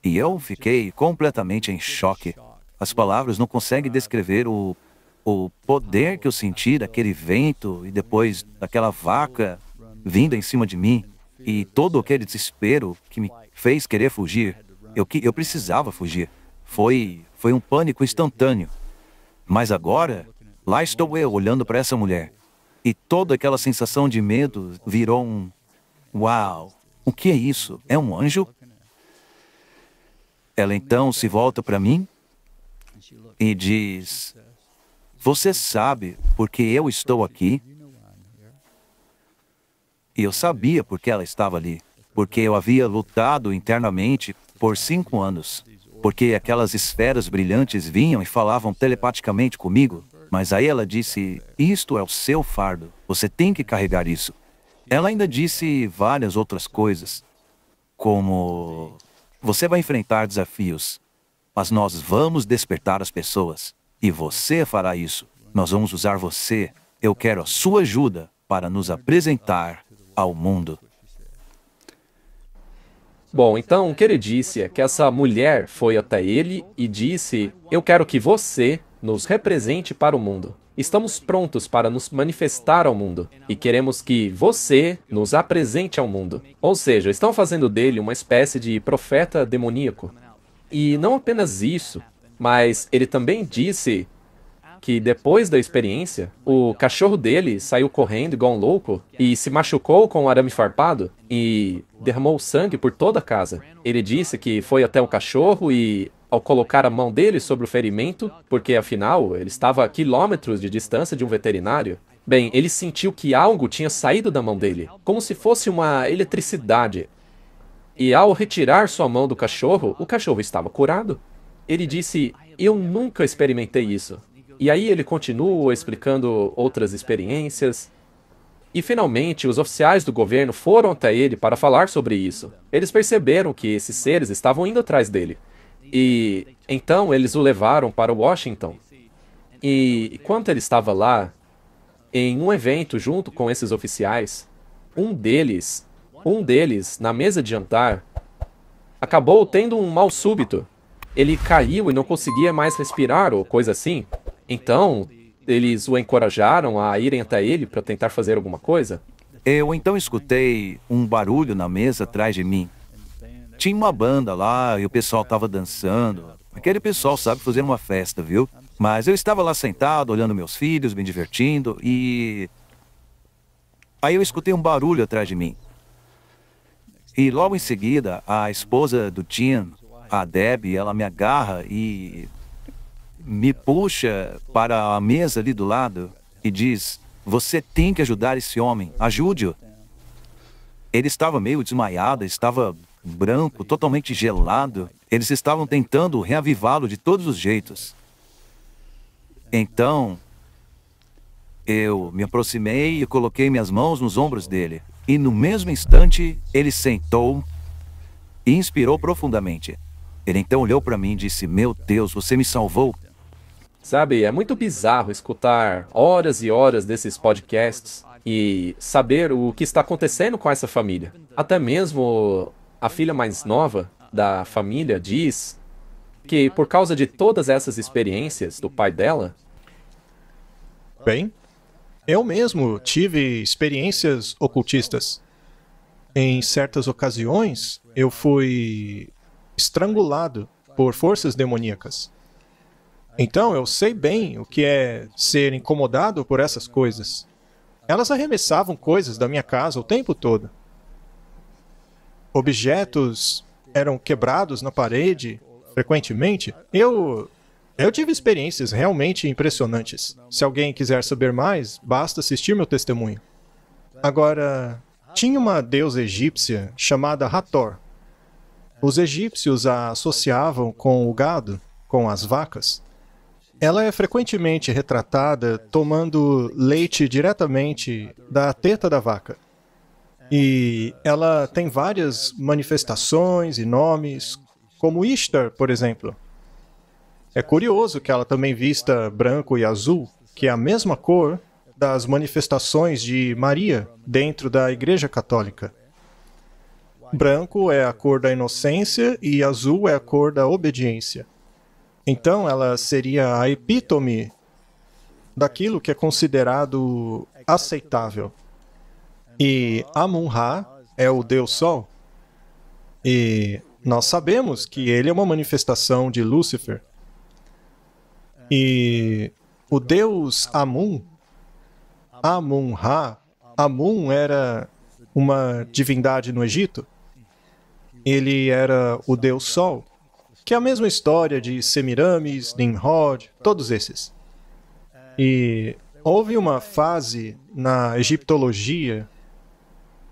E eu fiquei completamente em choque. As palavras não conseguem descrever o poder que eu senti daquele vento e depois daquela vaca vindo em cima de mim e todo aquele desespero que me fez querer fugir. Eu precisava fugir. Foi um pânico instantâneo. Mas agora, lá estou eu olhando para essa mulher. E toda aquela sensação de medo virou um... Uau! O que é isso? É um anjo? Ela então se volta para mim e diz: você sabe por que eu estou aqui? E eu sabia por que ela estava ali. Porque eu havia lutado internamente por 5 anos. Porque aquelas esferas brilhantes vinham e falavam telepaticamente comigo. Mas aí ela disse: isto é o seu fardo. Você tem que carregar isso. Ela ainda disse várias outras coisas. Como... você vai enfrentar desafios, mas nós vamos despertar as pessoas. E você fará isso. Nós vamos usar você. Eu quero a sua ajuda para nos apresentar ao mundo. Bom, então o que ele disse é que essa mulher foi até ele e disse: eu quero que você nos represente para o mundo. Estamos prontos para nos manifestar ao mundo e queremos que você nos apresente ao mundo. Ou seja, estão fazendo dele uma espécie de profeta demoníaco. E não apenas isso, mas ele também disse que depois da experiência, o cachorro dele saiu correndo igual um louco e se machucou com um arame farpado e derramou sangue por toda a casa. Ele disse que foi até o cachorro e, ao colocar a mão dele sobre o ferimento, porque afinal ele estava a quilômetros de distância de um veterinário, bem, ele sentiu que algo tinha saído da mão dele, como se fosse uma eletricidade. E ao retirar sua mão do cachorro, o cachorro estava curado. Ele disse: eu nunca experimentei isso. E aí ele continuou explicando outras experiências. E finalmente os oficiais do governo foram até ele para falar sobre isso. Eles perceberam que esses seres estavam indo atrás dele. E então eles o levaram para Washington. E enquanto ele estava lá, em um evento junto com esses oficiais, um deles, na mesa de jantar, acabou tendo um mal súbito. Ele caiu e não conseguia mais respirar ou coisa assim. Então, eles o encorajaram a irem até ele para tentar fazer alguma coisa. Eu então escutei um barulho na mesa atrás de mim. Tinha uma banda lá e o pessoal estava dançando. Aquele pessoal sabe fazer uma festa, viu? Mas eu estava lá sentado, olhando meus filhos, me divertindo e... aí eu escutei um barulho atrás de mim. E logo em seguida, a esposa do Tim, a Debbie, ela me agarra e me puxa para a mesa ali do lado e diz: você tem que ajudar esse homem, ajude-o. Ele estava meio desmaiado, estava branco, totalmente gelado. Eles estavam tentando reavivá-lo de todos os jeitos. Então, eu me aproximei e coloquei minhas mãos nos ombros dele. E no mesmo instante, ele sentou e inspirou profundamente. Ele então olhou para mim e disse: "Meu Deus, você me salvou." Sabe, é muito bizarro escutar horas e horas desses podcasts e saber o que está acontecendo com essa família. Até mesmo a filha mais nova da família diz que por causa de todas essas experiências do pai dela, Bem, eu mesmo tive experiências ocultistas. Em certas ocasiões, eu fui estrangulado por forças demoníacas. Então, eu sei bem o que é ser incomodado por essas coisas. Elas arremessavam coisas da minha casa o tempo todo. Objetos eram quebrados na parede frequentemente. Eu tive experiências realmente impressionantes. Se alguém quiser saber mais, basta assistir meu testemunho. Agora, tinha uma deusa egípcia chamada Hathor. Os egípcios a associavam com o gado, com as vacas. Ela é frequentemente retratada tomando leite diretamente da teta da vaca. E ela tem várias manifestações e nomes, como Ishtar, por exemplo. É curioso que ela também vista branco e azul, que é a mesma cor das manifestações de Maria dentro da Igreja Católica. Branco é a cor da inocência e azul é a cor da obediência. Então, ela seria a epítome daquilo que é considerado aceitável. E Amun-Ra é o Deus Sol. E nós sabemos que ele é uma manifestação de Lúcifer. E o Deus Amun, Amun-Ra, Amun era uma divindade no Egito. Ele era o Deus Sol, que é a mesma história de Semiramis, Nimrod, todos esses. E houve uma fase na egiptologia,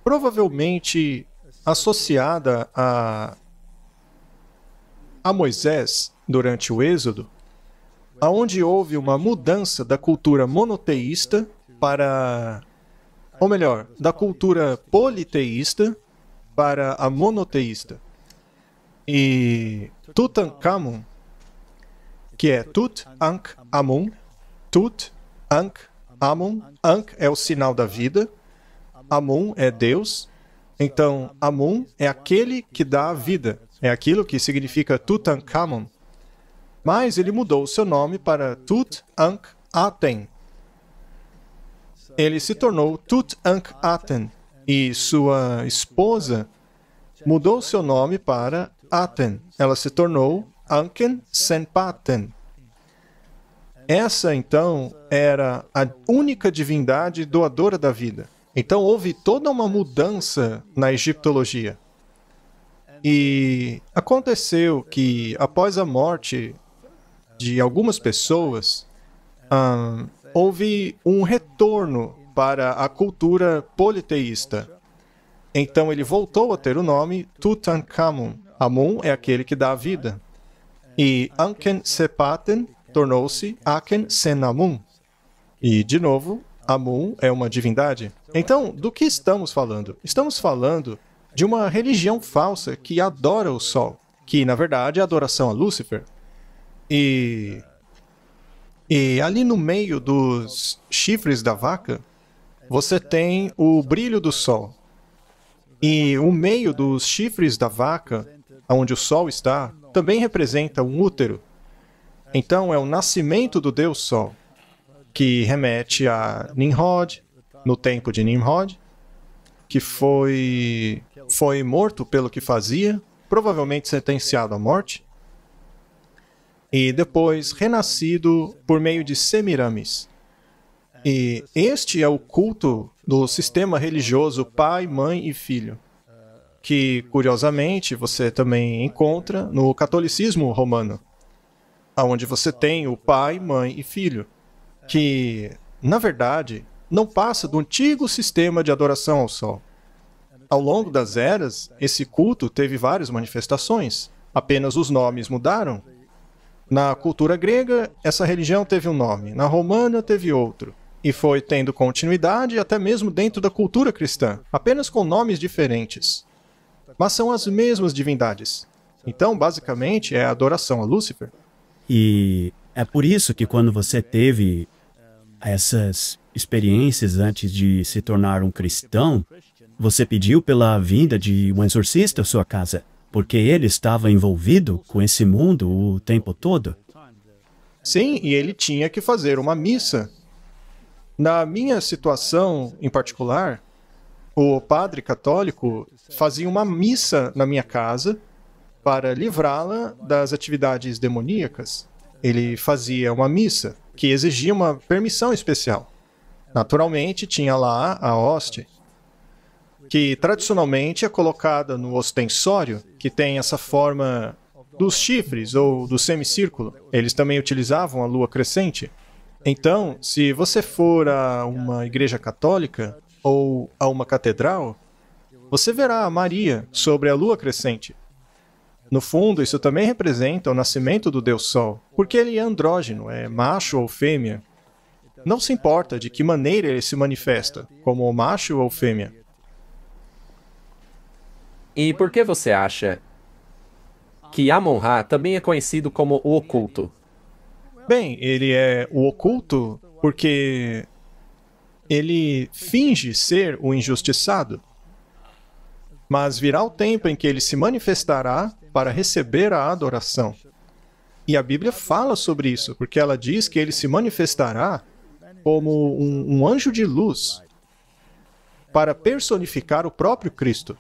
provavelmente associada a Moisés, durante o Êxodo, onde houve uma mudança da cultura monoteísta para, ou melhor, da cultura politeísta para a monoteísta. E Tutankhamun, que é Tut-Ankh-Amun, Tut-Ankh-Amun, Ankh é o sinal da vida, Amun é Deus, então Amun é aquele que dá a vida, é aquilo que significa Tutankhamun. Mas ele mudou o seu nome para Tut-Ankh-Aten. Ele se tornou Tut-Ankh-Aten e sua esposa mudou seu nome para Aten. Ela se tornou Anken-Senpaten. Essa, então, era a única divindade doadora da vida. Então, houve toda uma mudança na egiptologia. E aconteceu que, após a morte de algumas pessoas, houve um retorno para a cultura politeísta. Então, ele voltou a ter o nome Tutankhamun. Amun é aquele que dá a vida. E Anken-Sepaten tornou-se Aken-Senamun. E, de novo, Amun é uma divindade. Então, do que estamos falando? Estamos falando de uma religião falsa que adora o Sol, que, na verdade, é adoração a Lúcifer. E ali no meio dos chifres da vaca, você tem o brilho do Sol. E o meio dos chifres da vaca, onde o Sol está, também representa um útero. Então, é o nascimento do Deus Sol, que remete a Nimrod, no tempo de Nimrod, que foi morto pelo que fazia, provavelmente sentenciado à morte, e depois renascido por meio de Semiramis. E este é o culto do sistema religioso pai, mãe e filho, que, curiosamente, você também encontra no catolicismo romano, onde você tem o pai, mãe e filho, que, na verdade, não passa do antigo sistema de adoração ao Sol. Ao longo das eras, esse culto teve várias manifestações, apenas os nomes mudaram. Na cultura grega, essa religião teve um nome, na romana teve outro, e foi tendo continuidade até mesmo dentro da cultura cristã, apenas com nomes diferentes. Mas são as mesmas divindades. Então, basicamente, é a adoração a Lúcifer. E é por isso que quando você teve essas experiências antes de se tornar um cristão, você pediu pela vinda de um exorcista à sua casa, porque ele estava envolvido com esse mundo o tempo todo. Sim, e ele tinha que fazer uma missa. Na minha situação em particular, o padre católico fazia uma missa na minha casa para livrá-la das atividades demoníacas. Ele fazia uma missa que exigia uma permissão especial. Naturalmente, tinha lá a hóstia, que tradicionalmente é colocada no ostensório, que tem essa forma dos chifres ou do semicírculo. Eles também utilizavam a lua crescente. Então, se você for a uma igreja católica ou a uma catedral, você verá a Maria sobre a lua crescente. No fundo, isso também representa o nascimento do Deus Sol, porque ele é andrógeno, é macho ou fêmea. Não se importa de que maneira ele se manifesta, como macho ou fêmea. E por que você acha que Amon-Ra também é conhecido como o oculto? Bem, ele é o oculto porque ele finge ser o injustiçado. Mas virá o tempo em que ele se manifestará para receber a adoração. E a Bíblia fala sobre isso, porque ela diz que ele se manifestará como um anjo de luz para personificar o próprio Cristo.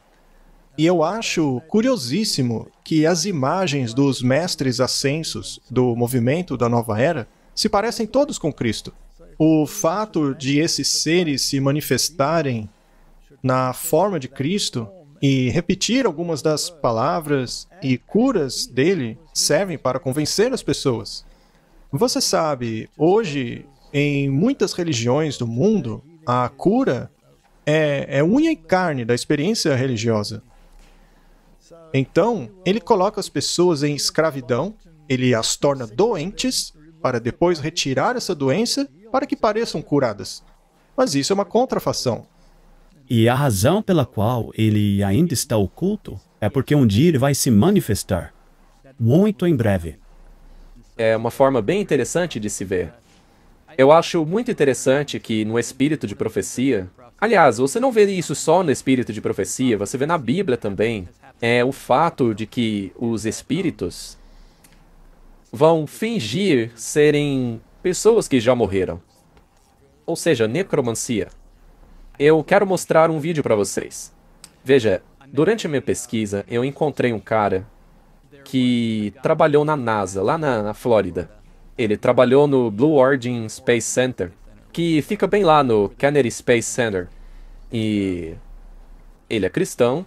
E eu acho curiosíssimo que as imagens dos mestres ascensos do movimento da Nova Era se parecem todos com Cristo. O fato de esses seres se manifestarem na forma de Cristo e repetir algumas das palavras e curas dele servem para convencer as pessoas. Você sabe, hoje, em muitas religiões do mundo, a cura é unha e carne da experiência religiosa. Então, ele coloca as pessoas em escravidão, ele as torna doentes, para depois retirar essa doença para que pareçam curadas. Mas isso é uma contrafação. E a razão pela qual ele ainda está oculto é porque um dia ele vai se manifestar. Muito em breve. É uma forma bem interessante de se ver. Eu acho muito interessante que no espírito de profecia... Aliás, você não vê isso só no espírito de profecia, você vê na Bíblia também. É o fato de que os espíritos vão fingir serem pessoas que já morreram. Ou seja, necromancia. Eu quero mostrar um vídeo para vocês. Veja, durante a minha pesquisa, eu encontrei um cara que trabalhou na NASA, lá na Flórida. Ele trabalhou no Blue Origin Space Center, que fica bem lá no Kennedy Space Center. E ele é cristão,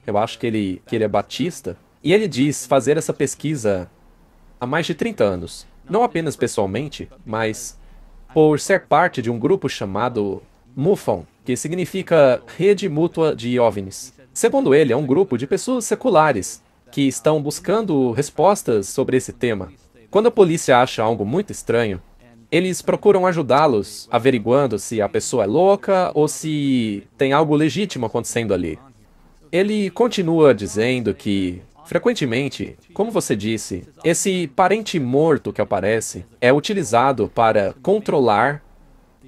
eu acho que ele é batista. E ele diz fazer essa pesquisa há mais de 30 anos. Não apenas pessoalmente, mas por ser parte de um grupo chamado MUFON, que significa Rede Mútua de OVNIs. Segundo ele, é um grupo de pessoas seculares que estão buscando respostas sobre esse tema. Quando a polícia acha algo muito estranho, eles procuram ajudá-los, averiguando se a pessoa é louca ou se tem algo legítimo acontecendo ali. Ele continua dizendo que, frequentemente, como você disse, esse parente morto que aparece é utilizado para controlar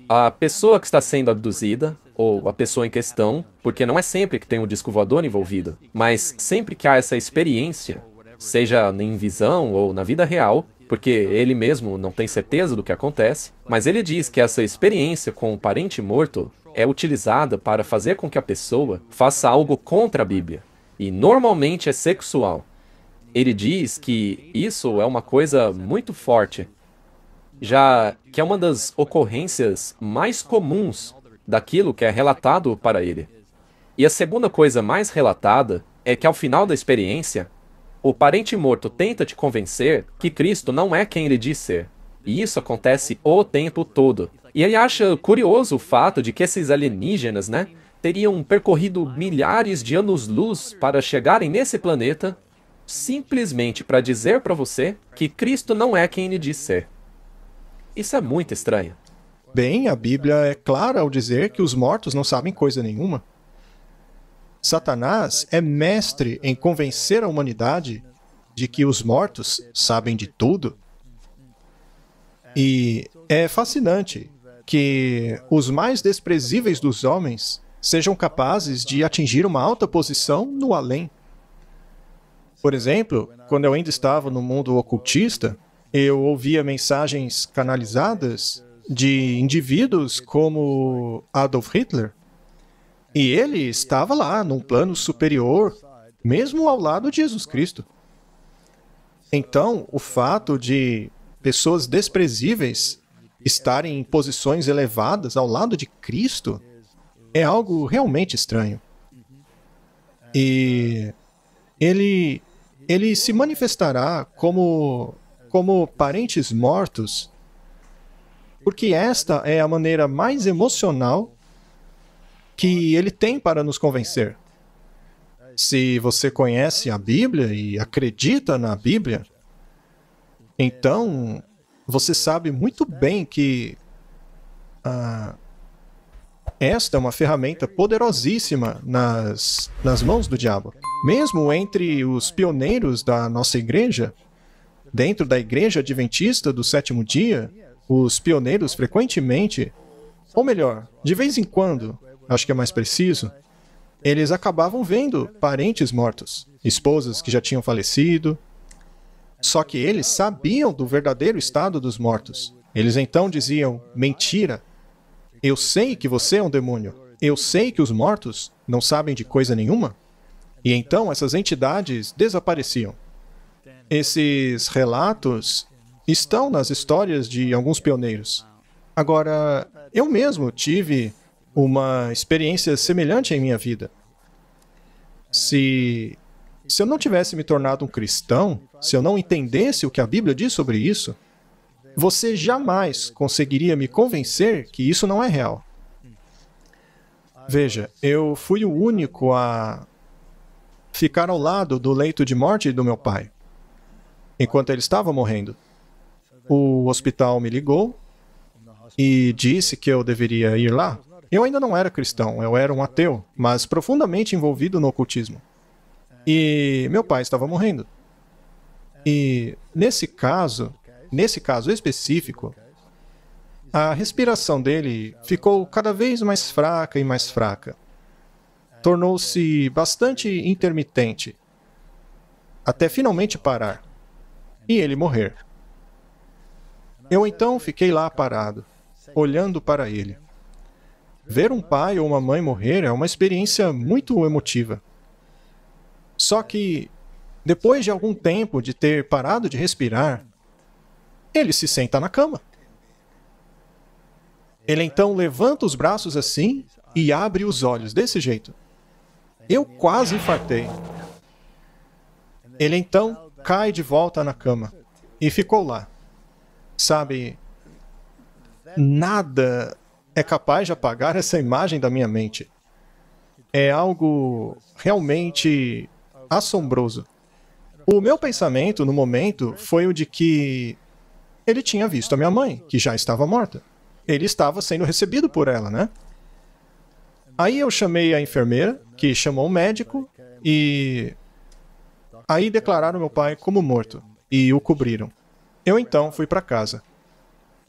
a pessoa que está sendo abduzida, ou a pessoa em questão, porque não é sempre que tem um disco voador envolvido, mas sempre que há essa experiência, seja em visão ou na vida real, porque ele mesmo não tem certeza do que acontece, mas ele diz que essa experiência com o parente morto é utilizada para fazer com que a pessoa faça algo contra a Bíblia, e normalmente é sexual. Ele diz que isso é uma coisa muito forte, já que é uma das ocorrências mais comuns daquilo que é relatado para ele. E a segunda coisa mais relatada é que ao final da experiência, o parente morto tenta te convencer que Cristo não é quem ele diz ser. E isso acontece o tempo todo. E ele acha curioso o fato de que esses alienígenas, teriam percorrido milhares de anos-luz para chegarem nesse planeta simplesmente para dizer para você que Cristo não é quem ele diz ser. Isso é muito estranho. Bem, a Bíblia é clara ao dizer que os mortos não sabem coisa nenhuma. Satanás é mestre em convencer a humanidade de que os mortos sabem de tudo. E é fascinante que os mais desprezíveis dos homens sejam capazes de atingir uma alta posição no além. Por exemplo, quando eu ainda estava no mundo ocultista, eu ouvia mensagens canalizadas de indivíduos como Adolf Hitler. E ele estava lá, num plano superior, mesmo ao lado de Jesus Cristo. Então, o fato de pessoas desprezíveis estarem em posições elevadas ao lado de Cristo é algo realmente estranho. E ele se manifestará como parentes mortos, porque esta é a maneira mais emocional que ele tem para nos convencer. Se você conhece a Bíblia e acredita na Bíblia, então você sabe muito bem que esta é uma ferramenta poderosíssima nas mãos do diabo. Mesmo entre os pioneiros da nossa igreja, dentro da Igreja Adventista do Sétimo Dia, os pioneiros frequentemente, ou melhor, de vez em quando, acho que é mais preciso, eles acabavam vendo parentes mortos, esposas que já tinham falecido. Só que eles sabiam do verdadeiro estado dos mortos. Eles então diziam: mentira, eu sei que você é um demônio, eu sei que os mortos não sabem de coisa nenhuma. E então essas entidades desapareciam. Esses relatos estão nas histórias de alguns pioneiros. Agora, eu mesmo tive uma experiência semelhante em minha vida. Se eu não tivesse me tornado um cristão, se eu não entendesse o que a Bíblia diz sobre isso, você jamais conseguiria me convencer que isso não é real. Veja, eu fui o único a ficar ao lado do leito de morte do meu pai, enquanto ele estava morrendo. O hospital me ligou e disse que eu deveria ir lá. Eu ainda não era cristão, eu era um ateu, mas profundamente envolvido no ocultismo. E meu pai estava morrendo. E nesse caso específico, a respiração dele ficou cada vez mais fraca e mais fraca. Tornou-se bastante intermitente, até finalmente parar, e ele morrer. Eu então fiquei lá parado, olhando para ele. Ver um pai ou uma mãe morrer é uma experiência muito emotiva. Só que, depois de algum tempo de ter parado de respirar, ele se senta na cama. Ele então levanta os braços assim e abre os olhos desse jeito. Eu quase infartei. Ele então cai de volta na cama e ficou lá. Sabe, nada é capaz de apagar essa imagem da minha mente. É algo realmente assombroso. O meu pensamento, no momento, foi o de que ele tinha visto a minha mãe, que já estava morta. Ele estava sendo recebido por ela, né? Aí eu chamei a enfermeira, que chamou o médico, e aí declararam meu pai como morto, e o cobriram. Eu então fui para casa.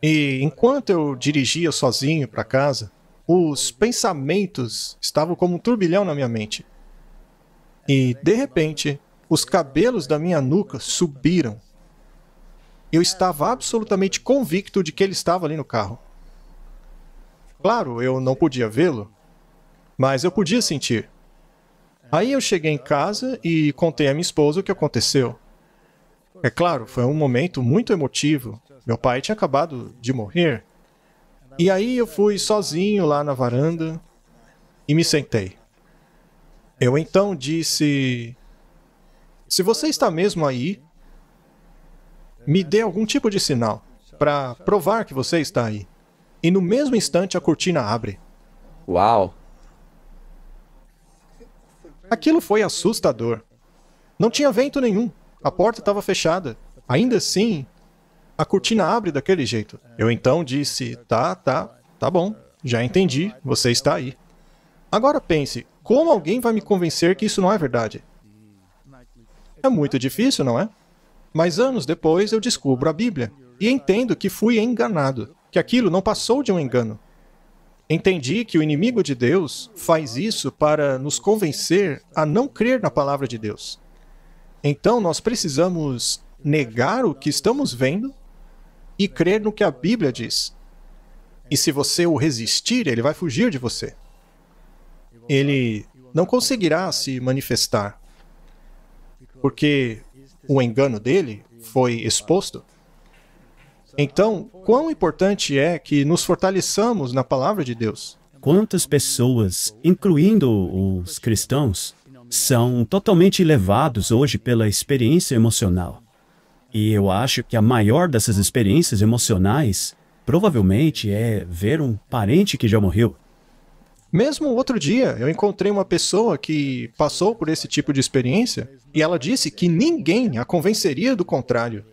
E enquanto eu dirigia sozinho para casa, os pensamentos estavam como um turbilhão na minha mente. E, de repente, os cabelos da minha nuca subiram. Eu estava absolutamente convicto de que ele estava ali no carro. Claro, eu não podia vê-lo, mas eu podia sentir. Aí eu cheguei em casa e contei à minha esposa o que aconteceu. É claro, foi um momento muito emotivo. Meu pai tinha acabado de morrer. E aí eu fui sozinho lá na varanda e me sentei. Eu então disse: se você está mesmo aí, me dê algum tipo de sinal para provar que você está aí. E no mesmo instante a cortina abre. Uau! Aquilo foi assustador. Não tinha vento nenhum. A porta estava fechada. Ainda assim, a cortina abre daquele jeito. Eu então disse: tá bom, já entendi, você está aí. Agora pense, como alguém vai me convencer que isso não é verdade? É muito difícil, não é? Mas anos depois eu descubro a Bíblia e entendo que fui enganado, que aquilo não passou de um engano. Entendi que o inimigo de Deus faz isso para nos convencer a não crer na palavra de Deus. Então nós precisamos negar o que estamos vendo e crer no que a Bíblia diz. E se você o resistir, ele vai fugir de você. Ele não conseguirá se manifestar, porque o engano dele foi exposto. Então, quão importante é que nos fortaleçamos na palavra de Deus? Quantas pessoas, incluindo os cristãos, são totalmente levados hoje pela experiência emocional? E eu acho que a maior dessas experiências emocionais provavelmente é ver um parente que já morreu. Mesmo outro dia, eu encontrei uma pessoa que passou por esse tipo de experiência e ela disse que ninguém a convenceria do contrário.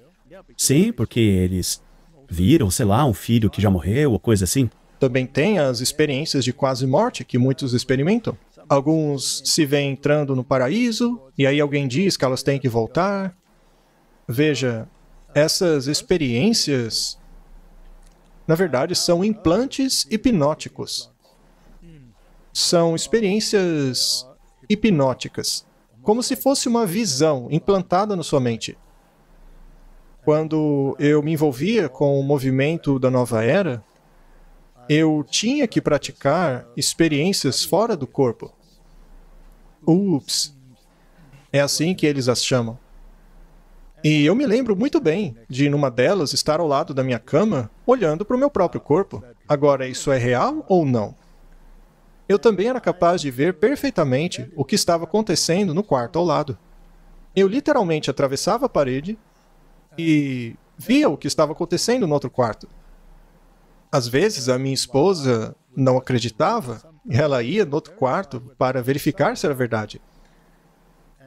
Sim, porque eles viram, sei lá, um filho que já morreu ou coisa assim. Também tem as experiências de quase morte que muitos experimentam. Alguns se veem entrando no paraíso e aí alguém diz que elas têm que voltar. Veja, essas experiências, na verdade, são implantes hipnóticos. São experiências hipnóticas, como se fosse uma visão implantada na sua mente. Quando eu me envolvia com o movimento da nova era, eu tinha que praticar experiências fora do corpo. Ups, é assim que eles as chamam. E eu me lembro muito bem de, numa delas, estar ao lado da minha cama, olhando para o meu próprio corpo. Agora, isso é real ou não? Eu também era capaz de ver perfeitamente o que estava acontecendo no quarto ao lado. Eu literalmente atravessava a parede e via o que estava acontecendo no outro quarto. Às vezes, a minha esposa não acreditava e ela ia no outro quarto para verificar se era verdade.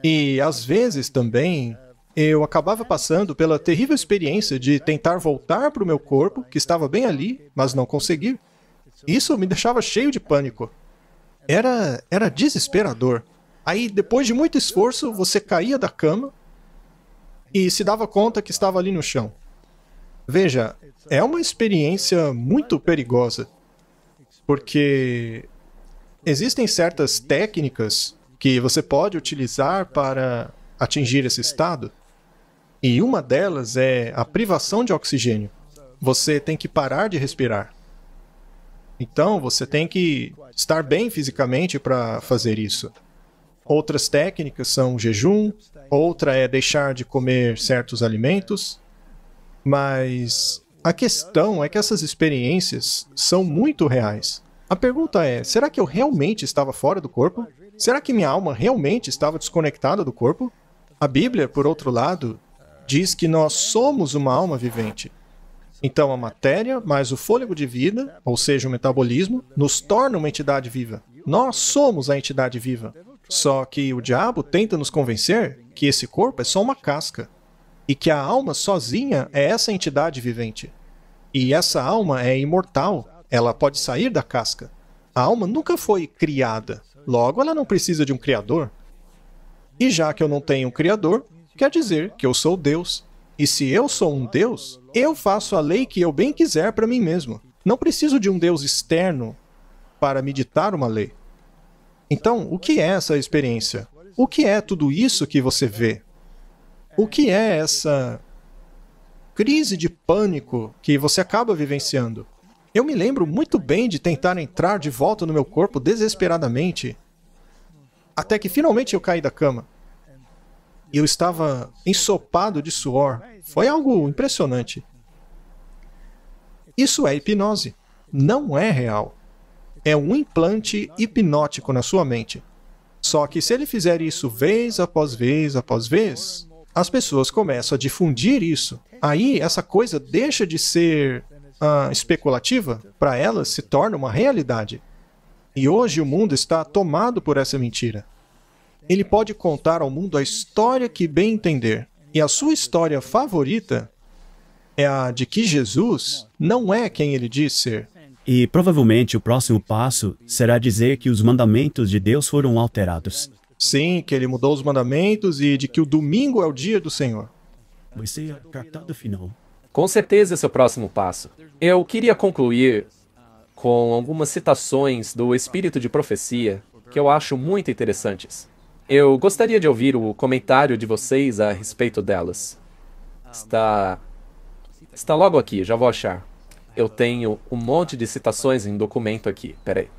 E, às vezes, também, eu acabava passando pela terrível experiência de tentar voltar para o meu corpo, que estava bem ali, mas não conseguir. Isso me deixava cheio de pânico. Era desesperador. Aí, depois de muito esforço, você caía da cama e se dava conta que estava ali no chão. Veja, é uma experiência muito perigosa, porque existem certas técnicas que você pode utilizar para atingir esse estado, e uma delas é a privação de oxigênio. Você tem que parar de respirar. Então, você tem que estar bem fisicamente para fazer isso. Outras técnicas são o jejum, outra é deixar de comer certos alimentos, mas a questão é que essas experiências são muito reais. A pergunta é, será que eu realmente estava fora do corpo? Será que minha alma realmente estava desconectada do corpo? A Bíblia, por outro lado, diz que nós somos uma alma vivente. Então a matéria mais o fôlego de vida, ou seja, o metabolismo, nos torna uma entidade viva. Nós somos a entidade viva. Só que o diabo tenta nos convencer que esse corpo é só uma casca e que a alma sozinha é essa entidade vivente. E essa alma é imortal, ela pode sair da casca. A alma nunca foi criada, logo ela não precisa de um criador. E já que eu não tenho um criador, quer dizer que eu sou Deus. E se eu sou um Deus, eu faço a lei que eu bem quiser para mim mesmo. Não preciso de um Deus externo para me ditar uma lei. Então, o que é essa experiência? O que é tudo isso que você vê? O que é essa crise de pânico que você acaba vivenciando? Eu me lembro muito bem de tentar entrar de volta no meu corpo desesperadamente, até que finalmente eu caí da cama. E eu estava ensopado de suor. Foi algo impressionante. Isso é hipnose. Não é real. É um implante hipnótico na sua mente. Só que se ele fizer isso vez após vez após vez, as pessoas começam a difundir isso. Aí essa coisa deixa de ser especulativa, para elas se torna uma realidade. E hoje o mundo está tomado por essa mentira. Ele pode contar ao mundo a história que bem entender. E a sua história favorita é a de que Jesus não é quem ele diz ser. E provavelmente o próximo passo será dizer que os mandamentos de Deus foram alterados. Sim, que ele mudou os mandamentos e de que o domingo é o dia do Senhor. Vai ser a cartada final. Com certeza esse é o próximo passo. Eu queria concluir com algumas citações do espírito de profecia que eu acho muito interessantes. Eu gostaria de ouvir o comentário de vocês a respeito delas. Está logo aqui, já vou achar. Eu tenho um monte de citações em documento aqui. Peraí.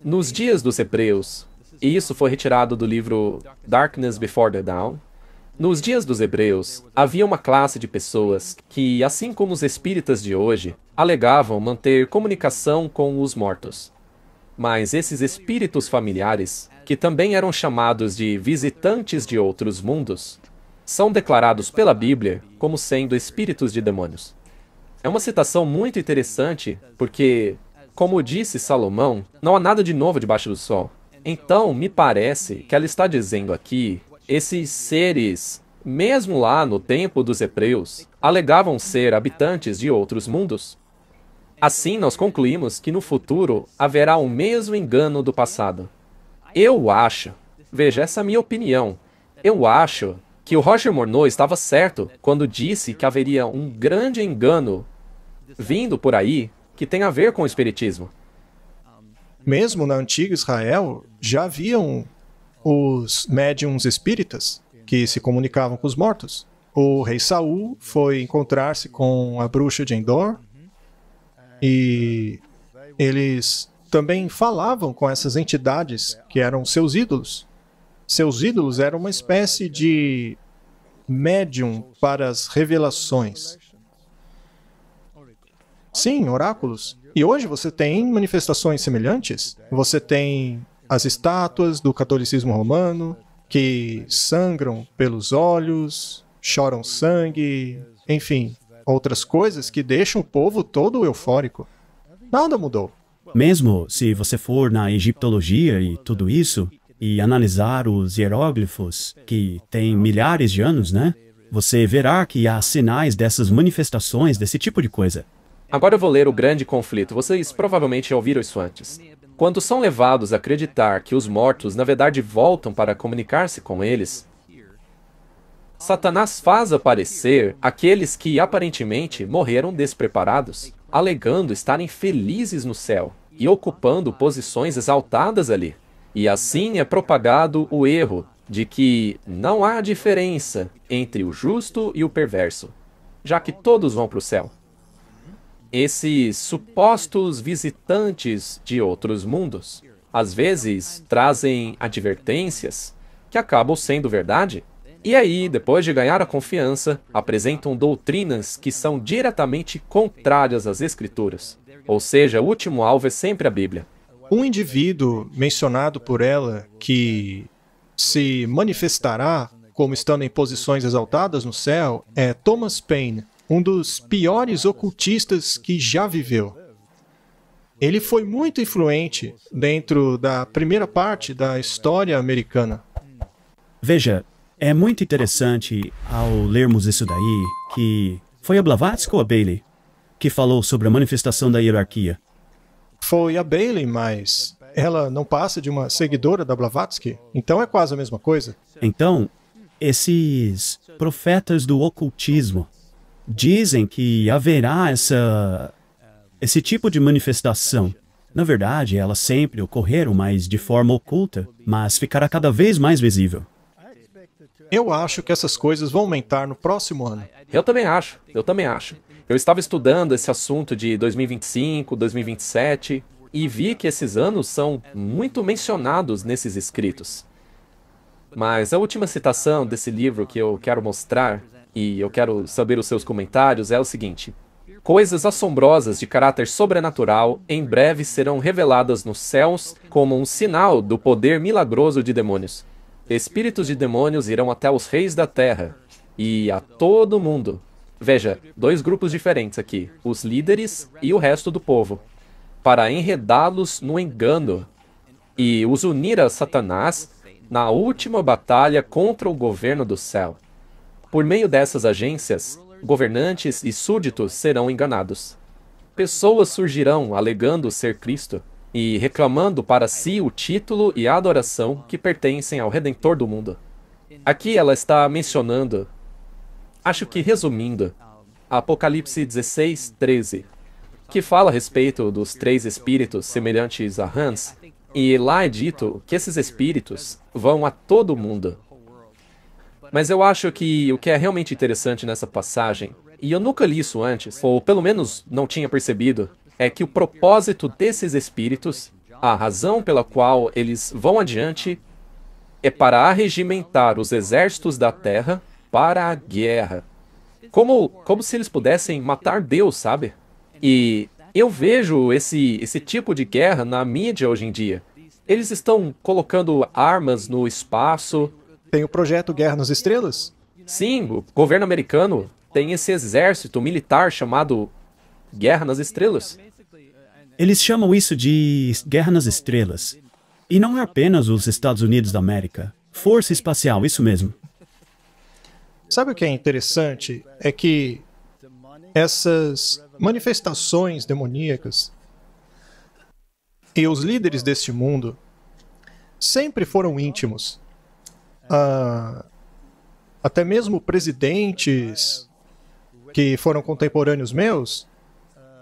Nos dias dos Hebreus, e isso foi retirado do livro Darkness Before the Dawn, nos dias dos Hebreus, havia uma classe de pessoas que, assim como os espíritas de hoje, alegavam manter comunicação com os mortos. Mas esses espíritos familiares, que também eram chamados de visitantes de outros mundos, são declarados pela Bíblia como sendo espíritos de demônios. É uma citação muito interessante, porque, como disse Salomão, não há nada de novo debaixo do sol. Então, me parece que ela está dizendo aqui, esses seres, mesmo lá no tempo dos Hebreus, alegavam ser habitantes de outros mundos. Assim, nós concluímos que no futuro haverá o mesmo engano do passado. Eu acho, veja, essa é a minha opinião, eu acho que o Roger Morneau estava certo quando disse que haveria um grande engano vindo por aí que tem a ver com o espiritismo. Mesmo na antiga Israel, já haviam os médiuns espíritas que se comunicavam com os mortos. O rei Saul foi encontrar-se com a bruxa de Endor e eles também falavam com essas entidades que eram seus ídolos. Seus ídolos eram uma espécie de médium para as revelações. Sim, oráculos. E hoje você tem manifestações semelhantes. Você tem as estátuas do catolicismo romano, que sangram pelos olhos, choram sangue, enfim, outras coisas que deixam o povo todo eufórico. Nada mudou. Mesmo se você for na egiptologia e tudo isso, e analisar os hieróglifos, que têm milhares de anos, né? Você verá que há sinais dessas manifestações, desse tipo de coisa. Agora eu vou ler o grande conflito. Vocês provavelmente já ouviram isso antes. Quando são levados a acreditar que os mortos, na verdade, voltam para comunicar-se com eles, Satanás faz aparecer aqueles que aparentemente morreram despreparados, alegando estarem felizes no céu e ocupando posições exaltadas ali. E assim é propagado o erro de que não há diferença entre o justo e o perverso, já que todos vão para o céu. Esses supostos visitantes de outros mundos, às vezes, trazem advertências que acabam sendo verdade. E aí, depois de ganhar a confiança, apresentam doutrinas que são diretamente contrárias às Escrituras. Ou seja, o último alvo é sempre a Bíblia. Um indivíduo mencionado por ela que se manifestará como estando em posições exaltadas no céu é Thomas Paine, um dos piores ocultistas que já viveu. Ele foi muito influente dentro da primeira parte da história americana. Veja, é muito interessante ao lermos isso daí, que foi a Blavatsky ou a Bailey que falou sobre a manifestação da hierarquia. Foi a Bailey, mas ela não passa de uma seguidora da Blavatsky, então é quase a mesma coisa. Então, esses profetas do ocultismo dizem que haverá esse tipo de manifestação. Na verdade, elas sempre ocorreram, mas de forma oculta, mas ficará cada vez mais visível. Eu acho que essas coisas vão aumentar no próximo ano. Eu também acho. Eu estava estudando esse assunto de 2025, 2027 e vi que esses anos são muito mencionados nesses escritos. Mas a última citação desse livro que eu quero mostrar, e eu quero saber os seus comentários, é o seguinte: coisas assombrosas de caráter sobrenatural em breve serão reveladas nos céus como um sinal do poder milagroso de demônios. Espíritos de demônios irão até os reis da terra e a todo mundo. Veja, dois grupos diferentes aqui, os líderes e o resto do povo, para enredá-los no engano e os unir a Satanás na última batalha contra o governo do céu. Por meio dessas agências, governantes e súditos serão enganados. Pessoas surgirão alegando ser Cristo e reclamando para si o título e a adoração que pertencem ao Redentor do mundo. Aqui ela está mencionando, acho que resumindo, Apocalipse 16, 13, que fala a respeito dos 3 espíritos semelhantes a rãs, e lá é dito que esses espíritos vão a todo mundo. Mas eu acho que o que é realmente interessante nessa passagem, e eu nunca li isso antes, ou pelo menos não tinha percebido, é que o propósito desses espíritos, a razão pela qual eles vão adiante, é para arregimentar os exércitos da terra para a guerra. Como se eles pudessem matar Deus, sabe? E eu vejo esse tipo de guerra na mídia hoje em dia. Eles estão colocando armas no espaço. Tem o projeto Guerra nas Estrelas? Sim, o governo americano tem esse exército militar chamado Guerra nas Estrelas. Eles chamam isso de Guerra nas Estrelas. E não é apenas os Estados Unidos da América. Força espacial, isso mesmo. Sabe o que é interessante? É que essas manifestações demoníacas e os líderes deste mundo sempre foram íntimos. Até mesmo presidentes que foram contemporâneos meus,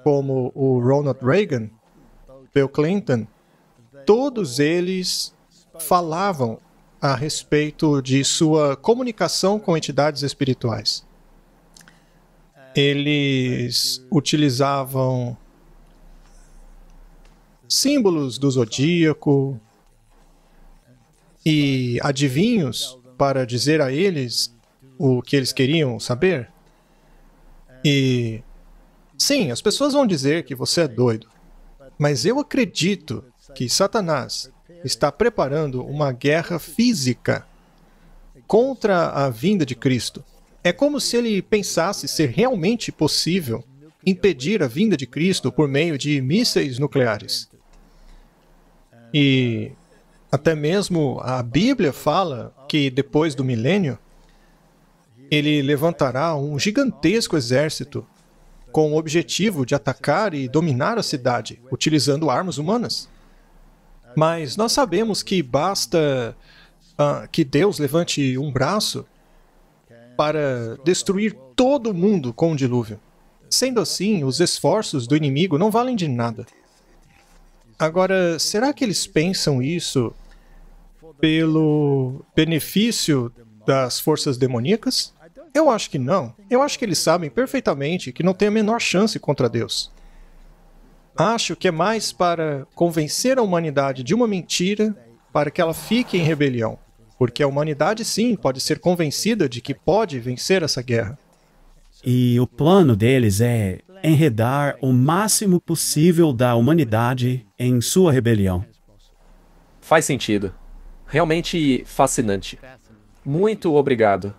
como o Ronald Reagan, Bill Clinton, todos eles falavam a respeito de sua comunicação com entidades espirituais. Eles utilizavam símbolos do zodíaco e adivinhos para dizer a eles o que eles queriam saber. E sim, as pessoas vão dizer que você é doido, mas eu acredito que Satanás está preparando uma guerra física contra a vinda de Cristo. É como se ele pensasse ser realmente possível impedir a vinda de Cristo por meio de mísseis nucleares. E até mesmo a Bíblia fala que depois do milênio, ele levantará um gigantesco exército com o objetivo de atacar e dominar a cidade, utilizando armas humanas. Mas nós sabemos que basta que Deus levante um braço para destruir todo mundo com um dilúvio. Sendo assim, os esforços do inimigo não valem de nada. Agora, será que eles pensam isso pelo benefício das forças demoníacas? Eu acho que não. Eu acho que eles sabem perfeitamente que não tem a menor chance contra Deus. Acho que é mais para convencer a humanidade de uma mentira para que ela fique em rebelião. Porque a humanidade, sim, pode ser convencida de que pode vencer essa guerra. E o plano deles é enredar o máximo possível da humanidade em sua rebelião. Faz sentido. Realmente fascinante. Muito obrigado.